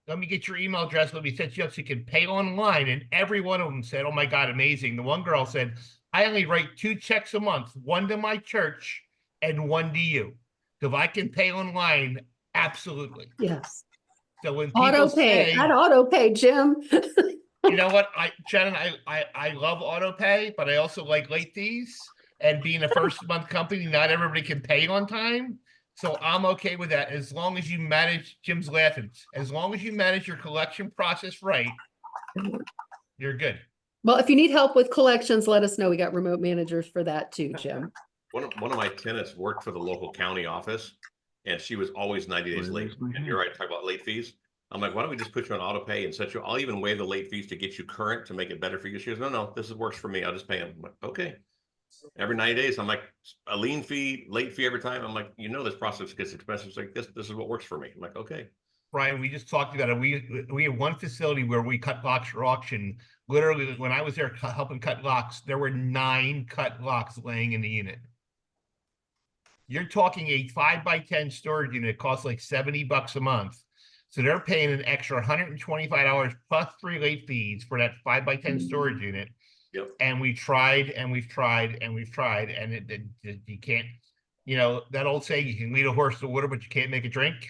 let me get your email address. Let me set you up so you can pay online. And every one of them said, oh my God, amazing. The one girl said, I only write 2 checks a month, one to my church and one to you. So if I can pay online, absolutely. Yes. So when people Auto pay, add auto pay, Jim. You know what, Shannon, I love auto pay, but I also like late fees. And being a first month company, not everybody can pay on time. So I'm okay with that as long as you manage, Jim's laughing, as long as you manage your collection process right, you're good. Well, if you need help with collections, let us know. We got remote managers for that too, Jim. One of my tenants worked for the local county office, and she was always 90 days late. And you're right, talk about late fees. I'm like, why don't we just put you on auto pay and set you? I'll even waive the late fees to get you current to make it better for you. She goes, no, this works for me. I'll just pay them. I'm like, okay. Every 90 days, I'm like, a lien fee, late fee every time. I'm like, this process gets expensive. It's like this is what works for me. I'm like, okay. Brian, we just talked about it. We have one facility where we cut locks for auction. Literally, when I was there helping cut locks, there were 9 cut locks laying in the unit. You're talking a 5x10 storage unit costs like $70 a month. So they're paying an extra $125 plus 3 late fees for that 5x10 storage unit. Yep. And we tried and we've tried and we've tried, and it you can't, you know, that old saying, you can lead a horse to water, but you can't make it drink.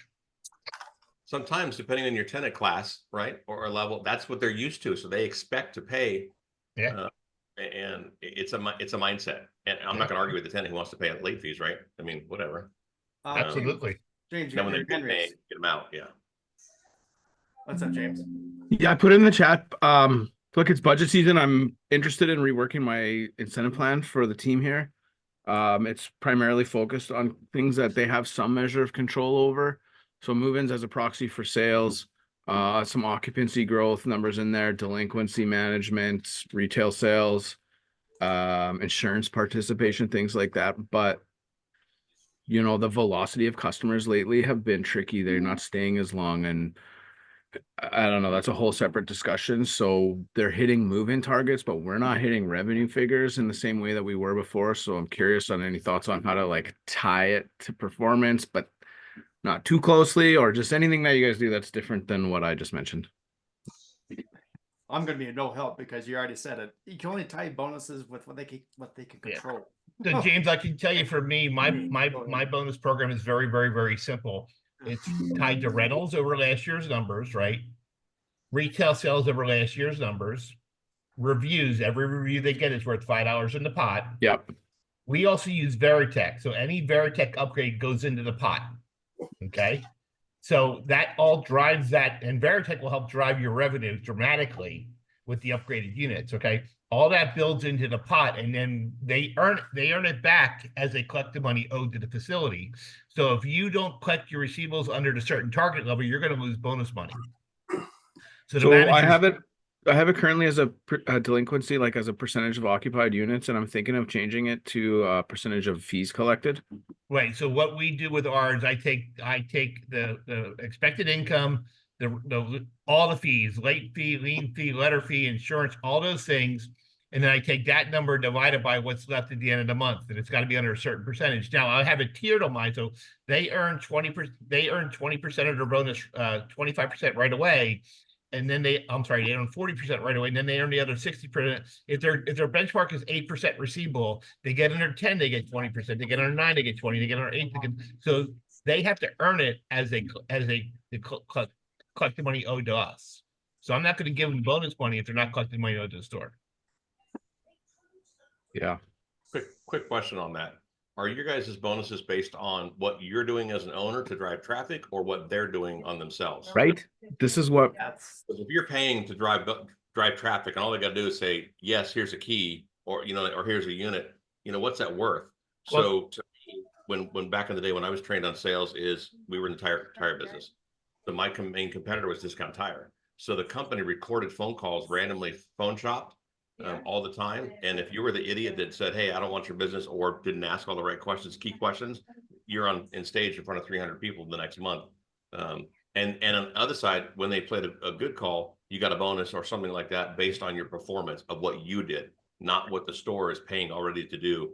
Sometimes, depending on your tenant class, right, or level, that's what they're used to. So they expect to pay. Yeah. And it's a mindset. And I'm not going to argue with the tenant who wants to pay late fees, right? I mean, whatever. Absolutely. James, Then when they're you're good Henry's. paying, get them out. Yeah. What's up, James? Yeah, I put it in the chat. Look, it's budget season. I'm interested in reworking my incentive plan for the team here. It's primarily focused on things that they have some measure of control over. So move-ins as a proxy for sales, some occupancy growth numbers in there, delinquency management, retail sales, insurance participation, things like that. But you know, the velocity of customers lately have been tricky. They're not staying as long, and I don't know, that's a whole separate discussion. So they're hitting move-in targets, but we're not hitting revenue figures in the same way that we were before. So I'm curious on any thoughts on how to like tie it to performance, but not too closely, or just anything that you guys do that's different than what I just mentioned. I'm going to be no help because you already said it. You can only tie bonuses with what they can Yeah. control. So James, I can tell you, for me, my bonus program is very, very, very simple. It's tied to rentals over last year's numbers, right? Retail sales over last year's numbers. Reviews, every review they get is worth $5 in the pot. Yep. We also use Veritech. So any Veritech upgrade goes into the pot. Okay. So that all drives that, and Veritech will help drive your revenue dramatically with the upgraded units. Okay. All that builds into the pot, and then they earn it back as they collect the money owed to the facility. So if you don't collect your receivables under the certain target level, you're going to lose bonus money. So I have it currently as a delinquency, like as a percentage of occupied units, and I'm thinking of changing it to a percentage of fees collected. Right. So what we do with ours, I take the expected income, the all the fees, late fee, lien fee, letter fee, insurance, all those things, and then I take that number divided by what's left at the end of the month, and it's got to be under a certain percentage. Now I have it tiered on mine, so they earn 20%. They earn 20% of their bonus, 25% right away. And then they earn 40% right away, and then they earn the other 60%. If their benchmark is 8% receivable, they get under 10, they get 20%. They get under 9, they get 20. They get under 8, so they have to earn it as they collect the money owed to us. So I'm not going to give them bonus money if they're not collecting money owed to the store. Yeah. Quick question on that. Are your guys' bonuses based on what you're doing as an owner to drive traffic, or what they're doing on themselves? Right. This is what. Because if you're paying to drive traffic, and all they got to do is say, yes, here's a key, or or here's a unit, what's that worth? So to me, when back in the day when I was trained on sales, we were in the tire business. So my main competitor was Discount Tire. So the company recorded phone calls, randomly phone shopped all the time. And if you were the idiot that said, hey, I don't want your business, or didn't ask all the right questions, key questions, you're in stage in front of 300 people the next month. And on the other side, when they played a good call, you got a bonus or something like that based on your performance of what you did, not what the store is paying already to do.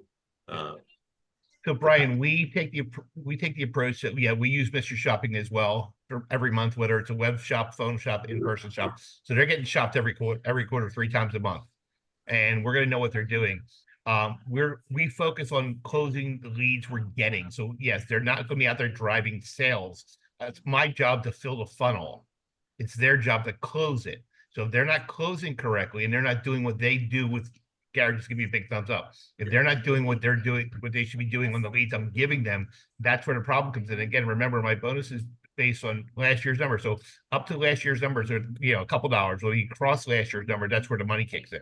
So Brian, we take the approach that we use Mr. Shopping as well for every month, whether it's a web shop, phone shop, in-person shop. So they're getting shopped every quarter, 3 times a month, and we're going to know what they're doing. We focus on closing the leads we're getting. So yes, they're not going to be out there driving sales. It's my job to fill the funnel. It's their job to close it. So if they're not closing correctly and they're not doing what they do with Gary, just give me a big thumbs up. If they're not doing what they're doing, what they should be doing on the leads I'm giving them, that's where the problem comes in. Again, remember, my bonus is based on last year's number. So up to last year's numbers are, a couple dollars. When you cross last year's number, that's where the money kicks in.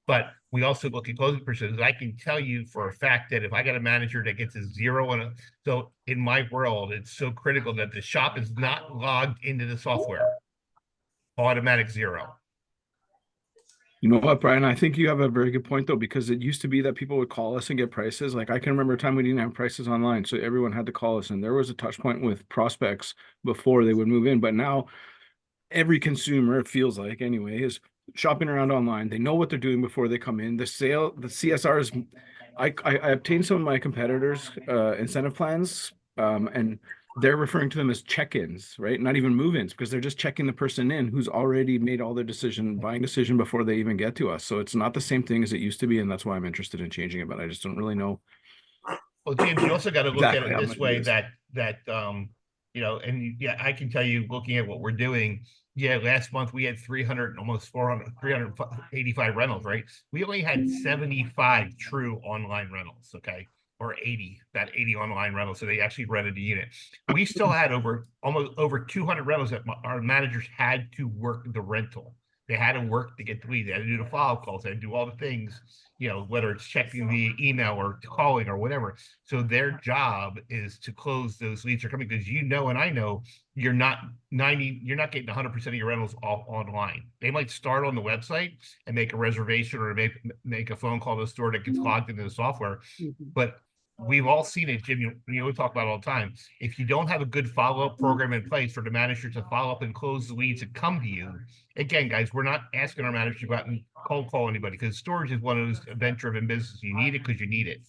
But we also look at closing percentages. I can tell you for a fact that if I got a manager that gets a 0 so in my world, it's so critical that the shop is not logged into the software. Automatic 0. You know what, Brian? I think you have a very good point though, because it used to be that people would call us and get prices. Like I can remember a time we didn't have prices online, so everyone had to call us, and there was a touch point with prospects before they would move in. But now every consumer, it feels like anyway, is shopping around online. They know what they're doing before they come in. The CSRs, I obtained some of my competitors' incentive plans, and they're referring to them as check-ins, right? Not even move-ins, because they're just checking the person in who's already made all their buying decision before they even get to us. So it's not the same thing as it used to be, and that's why I'm interested in changing it. But I just don't really know. Well, James, you also got to look Exactly at how it much this it way is. and yeah, I can tell you, looking at what we're doing, yeah, last month we had 300, almost 400, 385 rentals, right? We only had 75 true online rentals, okay? Or 80, about 80 online rentals. So they actually rented a unit. We still had almost over 200 rentals that our managers had to work the rental. They had to work to get the lead. They had to do the follow-up calls. They had to do all the things, whether it's checking the email or calling or whatever. So their job is to close those leads that are coming, because and I know you're not getting 100% of your rentals all online. They might start on the website and make a reservation or make a phone call to the store that gets logged into the software. But we've all seen it, Jim. We talk about it all the time. If you don't have a good follow-up program in place for the manager to follow up and close the leads that come to you, again, guys, we're not asking our manager to go out and cold call anybody, because storage is one of those event-driven businesses. You need it because you need it.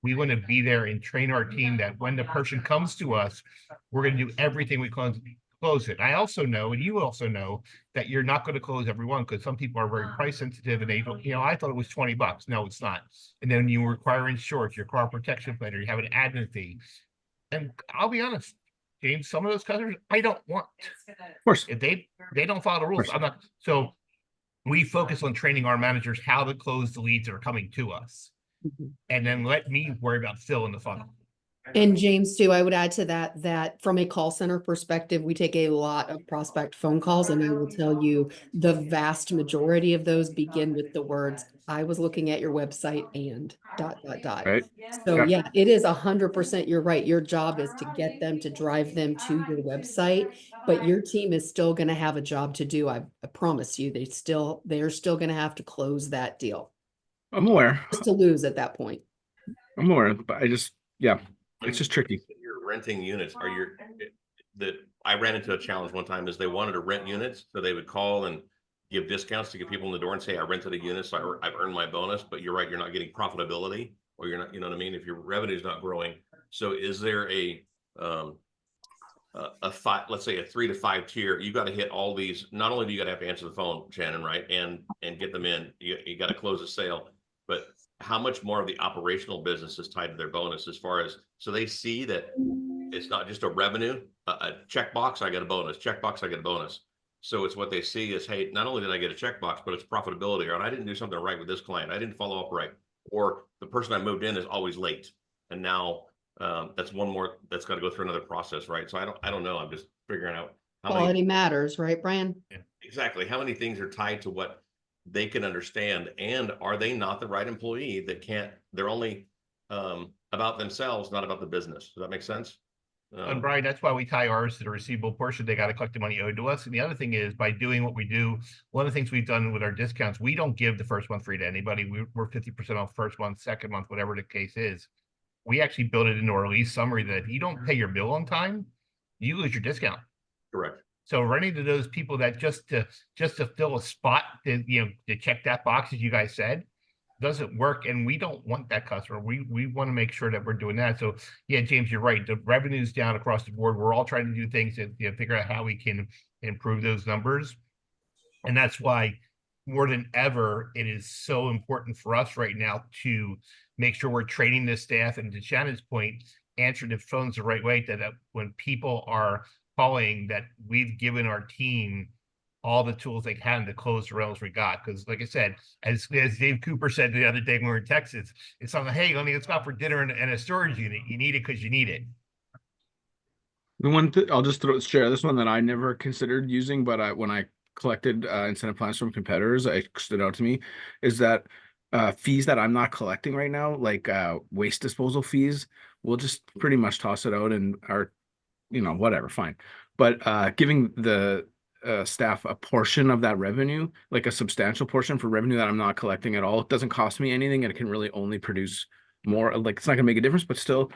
We want to be there and train our team that when the person comes to us, we're going to do everything we can to close it. I also know, and you also know, that you're not going to close everyone, because some people are very price sensitive and they don't, I thought it was $20. No, it's not. And then you require insurance, your car protection plan, or you have an admin fee. And I'll be honest, James, some of those customers I don't want. Of course. If they don't follow the rules, I'm not. So we focus on training our managers how to close the leads that are coming to us. And then let me worry about filling the funnel. And James, too, I would add to that from a call center perspective, we take a lot of prospect phone calls, and I will tell you the vast majority of those begin with the words, "I was looking at your website and ... Right. So Yeah. yeah, it is 100%. You're right. Your job is to get them, to drive them to your website, but your team is still going to have a job to do. I promise you, they're still going to have to close that deal. I'm aware. Just to lose at that point. I'm aware, but it's just tricky. You're renting units. I ran into a challenge one time is they wanted to rent units, so they would call and give discounts to get people in the door and say, I rented a unit, so I've earned my bonus. But you're right, you're not getting profitability, or you're not, you know what I mean? If your revenue is not growing. So is there a let's say a 3 to 5 tier, you got to hit all these. Not only do you got to have to answer the phone, Shannon, right? And get them in, you got to close a sale, but how much more of the operational business is tied to their bonus, as far as, so they see that it's not just a revenue, a checkbox, I get a bonus, checkbox, I get a bonus. So it's what they see is, hey, not only did I get a checkbox, but it's profitability, or I didn't do something right with this client, I didn't follow up right, or the person I moved in is always late, and now that's one more that's got to go through another process, right? So I don't know. I'm just figuring out how Quality matters, right, Brian? exactly how many things are tied to what they can understand, and are they not the right employee that can't? They're only about themselves, not about the business. Does that make sense? And Brian, that's why we tie ours to the receivable portion. They got to collect the money owed to us. And the other thing is, by doing what we do, one of the things we've done with our discounts, we don't give the first month free to anybody. We're 50% off first month, second month, whatever the case is. We actually build it into our lease summary that if you don't pay your bill on time, you lose your discount. Correct. So running to those people that just to fill a spot to check that box, as you guys said, doesn't work, and we don't want that customer. We want to make sure that we're doing that. So yeah, James, you're right. The revenue's down across the board. We're all trying to do things to figure out how we can improve those numbers, and that's why more than ever it is so important for us right now to make sure we're training the staff, and to Shannon's point, answer the phones the right way, that when people are calling, that we've given our team all the tools they can to close the rentals we got. Because like I said, as Dave Cooper said the other day when we were in Texas, it's something, hey, let's go out for dinner in a storage unit. You need it because you need it. The one I'll just share this one that I never considered using, but when I collected incentive plans from competitors, it stood out to me, is that fees that I'm not collecting right now, like waste disposal fees, we'll just pretty much toss it out and whatever, fine. But giving the staff a portion of that revenue, like a substantial portion for revenue that I'm not collecting at all. It doesn't cost me anything, and it can really only produce more. Like, it's not gonna make a difference, but still,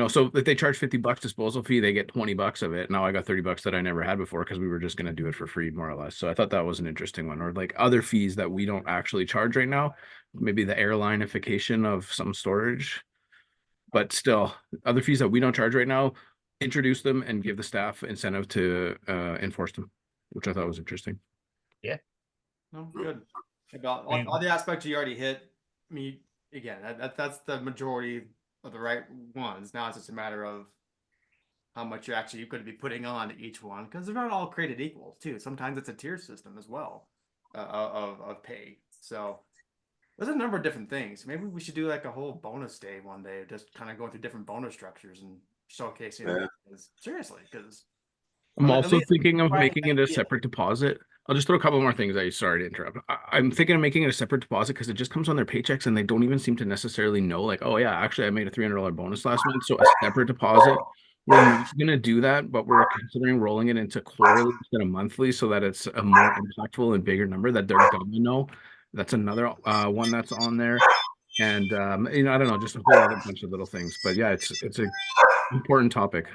so if they charge $50 disposal fee, they get $20 of it. Now I got $30 that I never had before because we were just gonna do it for free, more or less. So I thought that was an interesting one. Or like other fees that we don't actually charge right now, maybe the airlineification of some storage, but still other fees that we don't charge right now, introduce them and give the staff incentive to enforce them, which I thought was interesting. No, good. About all the aspects you already hit. I mean, again, that's the majority of the right ones. Now it's just a matter of how much you could be putting on to each one, because they're not all created equal too. Sometimes it's a tier system as well of pay. So there's a number of different things. Maybe we should do like a whole bonus day one day, just kind of going through different bonus structures and showcasing it. Seriously, because I'm also thinking of making it a separate deposit. I'll just throw a couple more things. Sorry to interrupt. I'm thinking of making it a separate deposit because it just comes on their paychecks and they don't even seem to necessarily know, like, oh yeah, actually I made a $300 bonus last month. So a separate deposit. We're not going to do that, but we're considering rolling it into quarterly instead of monthly so that it's a more impactful and bigger number that they're going to know. That's another one that's on there. And I don't know, just a whole other bunch of little things. But yeah, it's a important topic.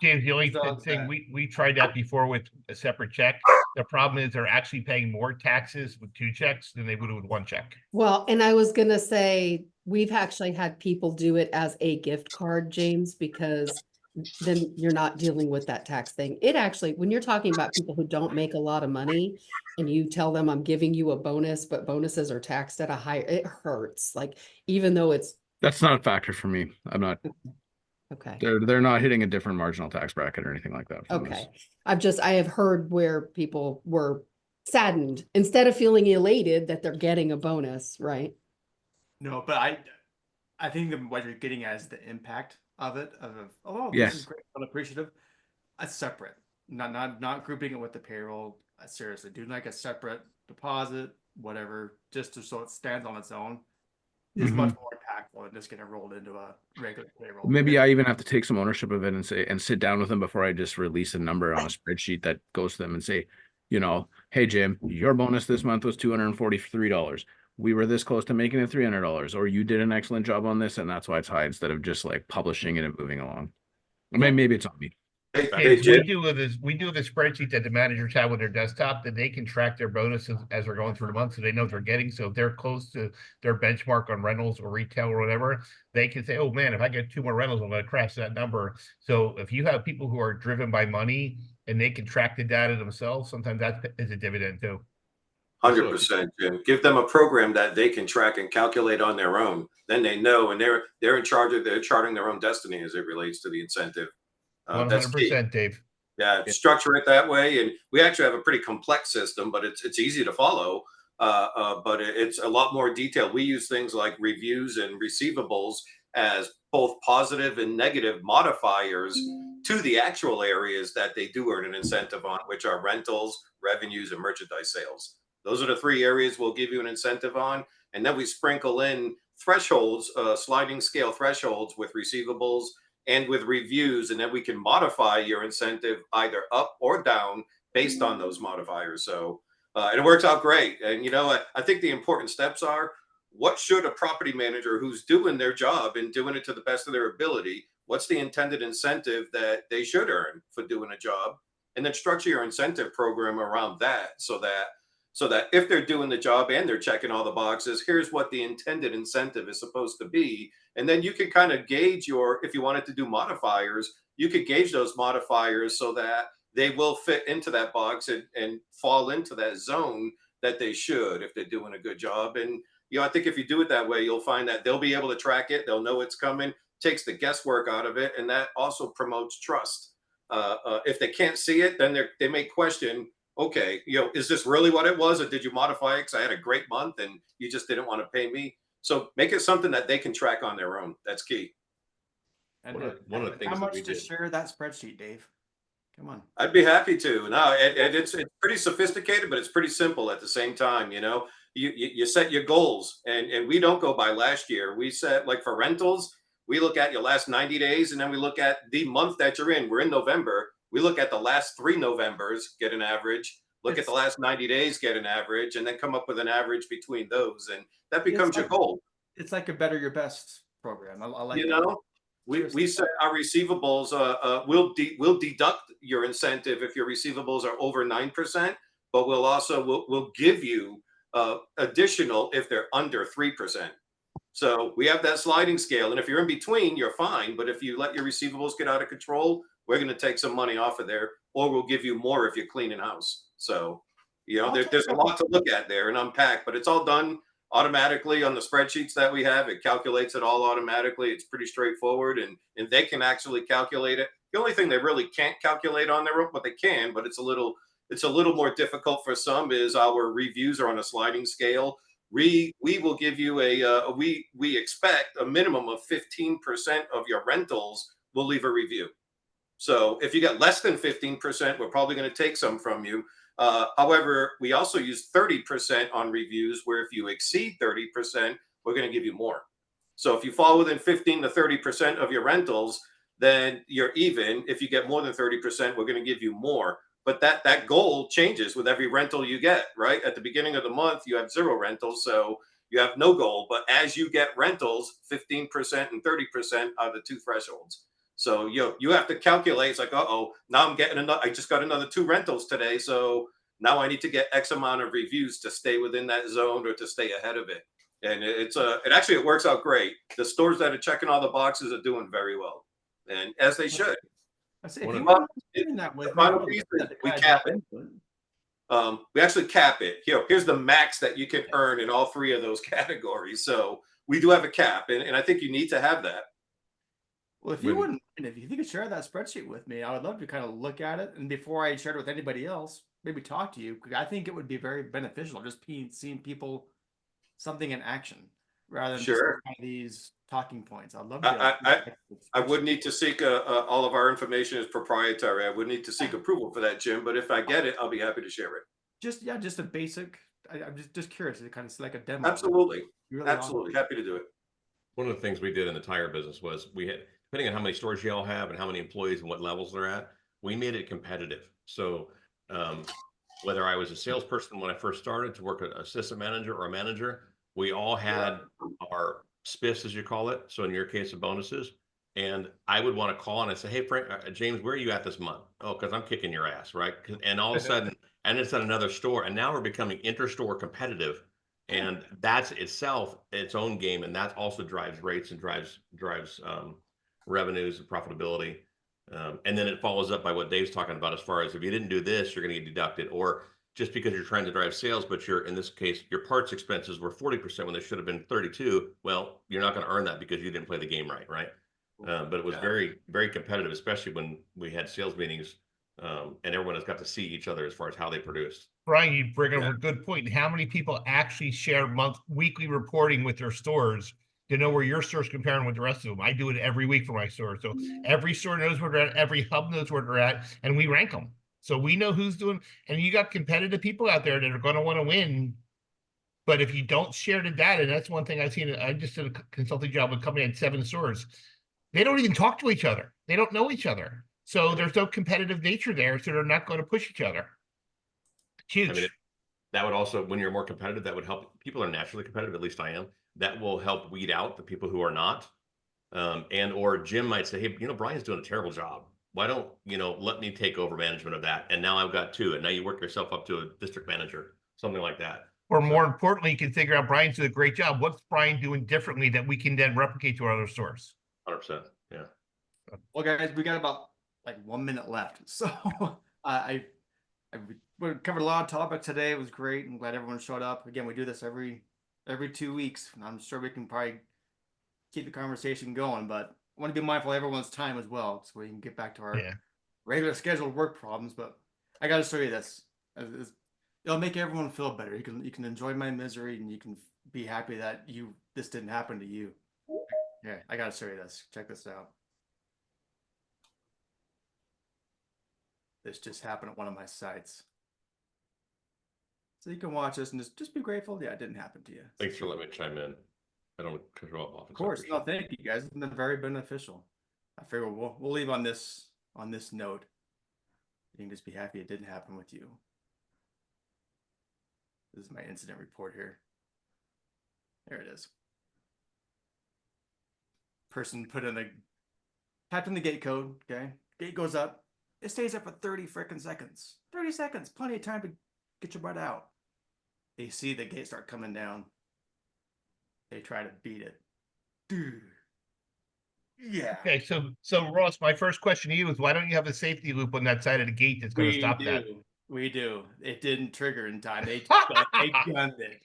James, the only thing we tried that before with a separate check. The problem is they're actually paying more taxes with 2 checks than they would with 1 check. Well, and I was gonna say, we've actually had people do it as a gift card, James, because then you're not dealing with that tax thing. It actually, when you're talking about people who don't make a lot of money and you tell them I'm giving you a bonus, but bonuses are taxed at a higher, it hurts. Like, even though that's not a factor for me. I'm not. Okay. They're not hitting a different marginal tax bracket or anything like that. Okay. I have heard where people were saddened instead of feeling elated that they're getting a bonus, right? No, but I think what you're getting at is the impact of it. Yes. This is great, unappreciative. A separate, not grouping it with the payroll. Seriously, doing like a separate deposit, whatever, just so it stands on its own, is much more impactful than just getting rolled into a regular payroll. Maybe I even have to take some ownership of it and sit down with them before I just release a number on a spreadsheet that goes to them and say, hey Jim, your bonus this month was $243. We were this close to making it $300, or you did an excellent job on this, and that's why it's high, instead of just like publishing it and moving along. Maybe it's on me. We do the spreadsheet that the managers have with their desktop, that they can track their bonuses as they're going through the month, so they know what they're getting. So if they're close to their benchmark on rentals or retail or whatever, they can say, oh man, if I get 2 more rentals, I'm going to crash that number. So if you have people who are driven by money and they can track the data themselves, sometimes that is a dividend too. 100%, Jim. Give them a program that they can track and calculate on their own. Then they know, and they're in charge of, they're charting their own destiny as it relates to the incentive. 100%, Dave. Yeah, structure it that way, and we actually have a pretty complex system, but it's easy to follow. But it's a lot more detailed. We use things like reviews and receivables as both positive and negative modifiers to the actual areas that they do earn an incentive on, which are rentals, revenues, and merchandise sales. Those are the 3 areas we'll give you an incentive on, and then we sprinkle in thresholds, sliding scale thresholds with receivables and with reviews, and then we can modify your incentive either up or down based on those modifiers. So, and it works out great. And I think the important steps are, what should a property manager who's doing their job and doing it to the best of their ability, what's the intended incentive that they should earn for doing a job? And then structure your incentive program around that, so that if they're doing the job and they're checking all the boxes, here's what the intended incentive is supposed to be. And then you can kind of gauge if you wanted to do modifiers, you could gauge those modifiers so that they will fit into that box and fall into that zone that they should, if they're doing a good job. And, I think if you do it that way, you'll find that they'll be able to track it. They'll know it's coming, takes the guesswork out of it. And that also promotes trust. If they can't see it, then they may question, okay, is this really what it was? Or did you modify it because I had a great month and you just didn't want to pay me? So make it something that they can track on their own. That's key. And one of the things how much that we to did. share that spreadsheet, Dave? Come on. I'd be happy to. No, it's pretty sophisticated, but it's pretty simple at the same time. You set your goals, and we don't go by last year. We set, like for rentals, we look at your last 90 days, and then we look at the month that you're in. We're in November. We look at the last 3 Novembers, get an average, look at the last 90 days, get an average, and then come up with an average between those. And that becomes your goal. It's like a better your best program. I like You that. know, we set our receivables, we'll deduct your incentive if your receivables are over 9%, but we'll give you additional if they're under 3%. So we have that sliding scale. And if you're in between, you're fine. But if you let your receivables get out of control, we're going to take some money off of there, or we'll give you more if you're cleaning house. So, you know, there's a lot to look at there and unpack, but it's all done automatically on the spreadsheets that we have. It calculates it all automatically. It's pretty straightforward, and they can actually calculate it. The only thing they really can't calculate on their own, but they can, but it's a little more difficult for some, is our reviews are on a sliding scale. We will give you we expect a minimum of 15% of your rentals will leave a review. So if you get less than 15%, we're probably going to take some from you. However, we also use 30% on reviews, where if you exceed 30%, we're going to give you more. So if you fall within 15 to 30% of your rentals, then you're even. If you get more than 30%, we're going to give you more. But that goal changes with every rental you get, right? At the beginning of the month, you have 0 rentals, so you have no goal. But as you get rentals, 15% and 30% are the 2 thresholds. So you have to calculate. It's like, now I'm getting I just got another 2 rentals today, so now I need to get X amount of reviews to stay within that zone or to stay ahead of it. And it works out great. The stores that are checking all the boxes are doing very well, and as they should. The final piece is we cap it. We actually cap it. Here's the max that you can earn in all 3 of those categories. So we do have a cap, and I think you need to have that. Well, if you could share that spreadsheet with me, I would love to kind of look at it. And before I shared it with anybody else, maybe talk to you, because I think it would be very beneficial just seeing people something in action rather than just these talking points. I'd love to. I would need to seek all of our information is proprietary. I would need to seek approval for that, Jim. But if I get it, I'll be happy to share it. Just a basic. I'm just curious. It kind of like a demo. Absolutely, really absolutely happy to do it. One of the things we did in the tire business was we had, depending on how many stores you all have and how many employees and what levels they're at, we made it competitive. So whether I was a salesperson when I first started to work an assistant manager or a manager, we all had our spiffs, as you call it. So in your case, of bonuses. And I would want to call and I say, hey, Frank, James, where are you at this month? Oh, because I'm kicking your ass, right? And all of a sudden, and it's at another store. And now we're becoming inter-store competitive. And that's itself its own game. And that also drives rates and drives revenues and profitability. And then it follows up by what Dave's talking about, as far as if you didn't do this, you're going to get deducted. Or just because you're trying to drive sales, but in this case, your parts expenses were 40% when they should have been 32. Well, you're not going to earn that because you didn't play the game right? But it was very, very competitive, especially when we had sales meetings and everyone has got to see each other as far as how they produced. Brian, you bring up a good point. How many people actually share weekly reporting with their stores to know where your store's comparing with the rest of them? I do it every week for my store. So every store knows where they're at, every hub knows where they're at, and we rank them. So we know who's doing, and you got competitive people out there that are going to want to win. But if you don't share the data, and that's one thing I've seen. I just did a consulting job with a company that had 7 stores. They don't even talk to each other. They don't know each other. So there's no competitive nature there. So they're not going to push each other. It's huge. I mean, that would also, when you're more competitive, that would help. People are naturally competitive. At least I am. That will help weed out the people who are not. Or Jim might say, hey, Brian's doing a terrible job. Why don't, let me take over management of that? And now I've got 2. And now you work yourself up to a district manager, something like that. Or more importantly, you can figure out Brian's doing a great job. What's Brian doing differently that we can then replicate to our other stores? 100%. Yeah. Well, guys, we got about 1 minute left. So we covered a lot of topics today. It was great. I'm glad everyone showed up. Again, we do this every 2 weeks. And I'm sure we can probably keep the conversation going, but I want to be mindful of everyone's time as well, so we can get back to our regular scheduled work problems. But I got to show you this. It'll make everyone feel better. You can enjoy my misery, and you can be happy that this didn't happen to you. Yeah, I got to show you this. Check this out. This just happened at one of my sites. So you can watch this and just be grateful. Yeah, it didn't happen to you. Thanks for letting me chime in. I don't cut you off. Of course. No, thank you guys. It's been very beneficial. I figure we'll leave on this note. You can just be happy it didn't happen with you. This is my incident report here. There it is. Person tapped in the gate code, okay? Gate goes up. It stays up for 30 frickin' seconds. 30 seconds, plenty of time to get your butt out. They see the gate start coming down. They try to beat it. Dude. Yeah. Okay, so Ross, my first question to you is why don't you have a safety loop on that side of the gate that's going to stop that? We do. It didn't trigger in time. They gunned it.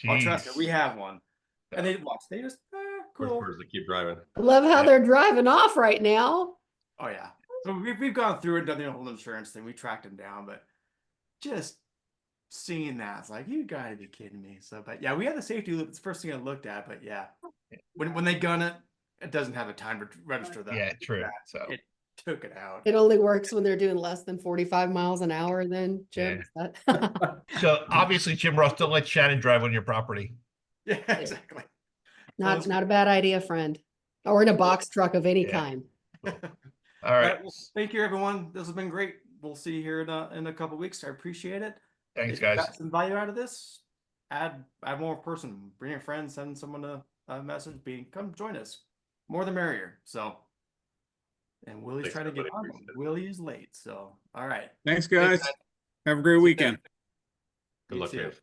Oh, trust me, we Jeez. have one. And they watch. They just cool. Worst to keep driving. I love how Yeah. they're driving off right now. Oh yeah. So we've gone through and done the whole insurance thing. We tracked them down, but just seeing that, it's like, you gotta be kidding me. So, but yeah, we had the safety loop. It's the first thing I looked at, but yeah, when they gun it, it doesn't have a time to register that. Yeah, true. So It took it out. It only works when they're doing less than 45 miles an hour then, Jim. Is that- so obviously, Jim Ross, don't let Shannon drive on your property. Yeah, exactly. not a bad idea, friend. Or in a box truck of any Yeah. kind. All right. Well, thank you, everyone. This has been great. We'll see you here in a couple weeks. I appreciate it. Thanks, If you guys. got some value out of this, add more person, bring your friends, send someone a message, come join us. More the merrier. So, and Willie's Thanks, trying to get everybody. on. Appreciate it. Willie is late. So, all right. Thanks, guys. guys. Have a great weekend. Good You luck, too. James.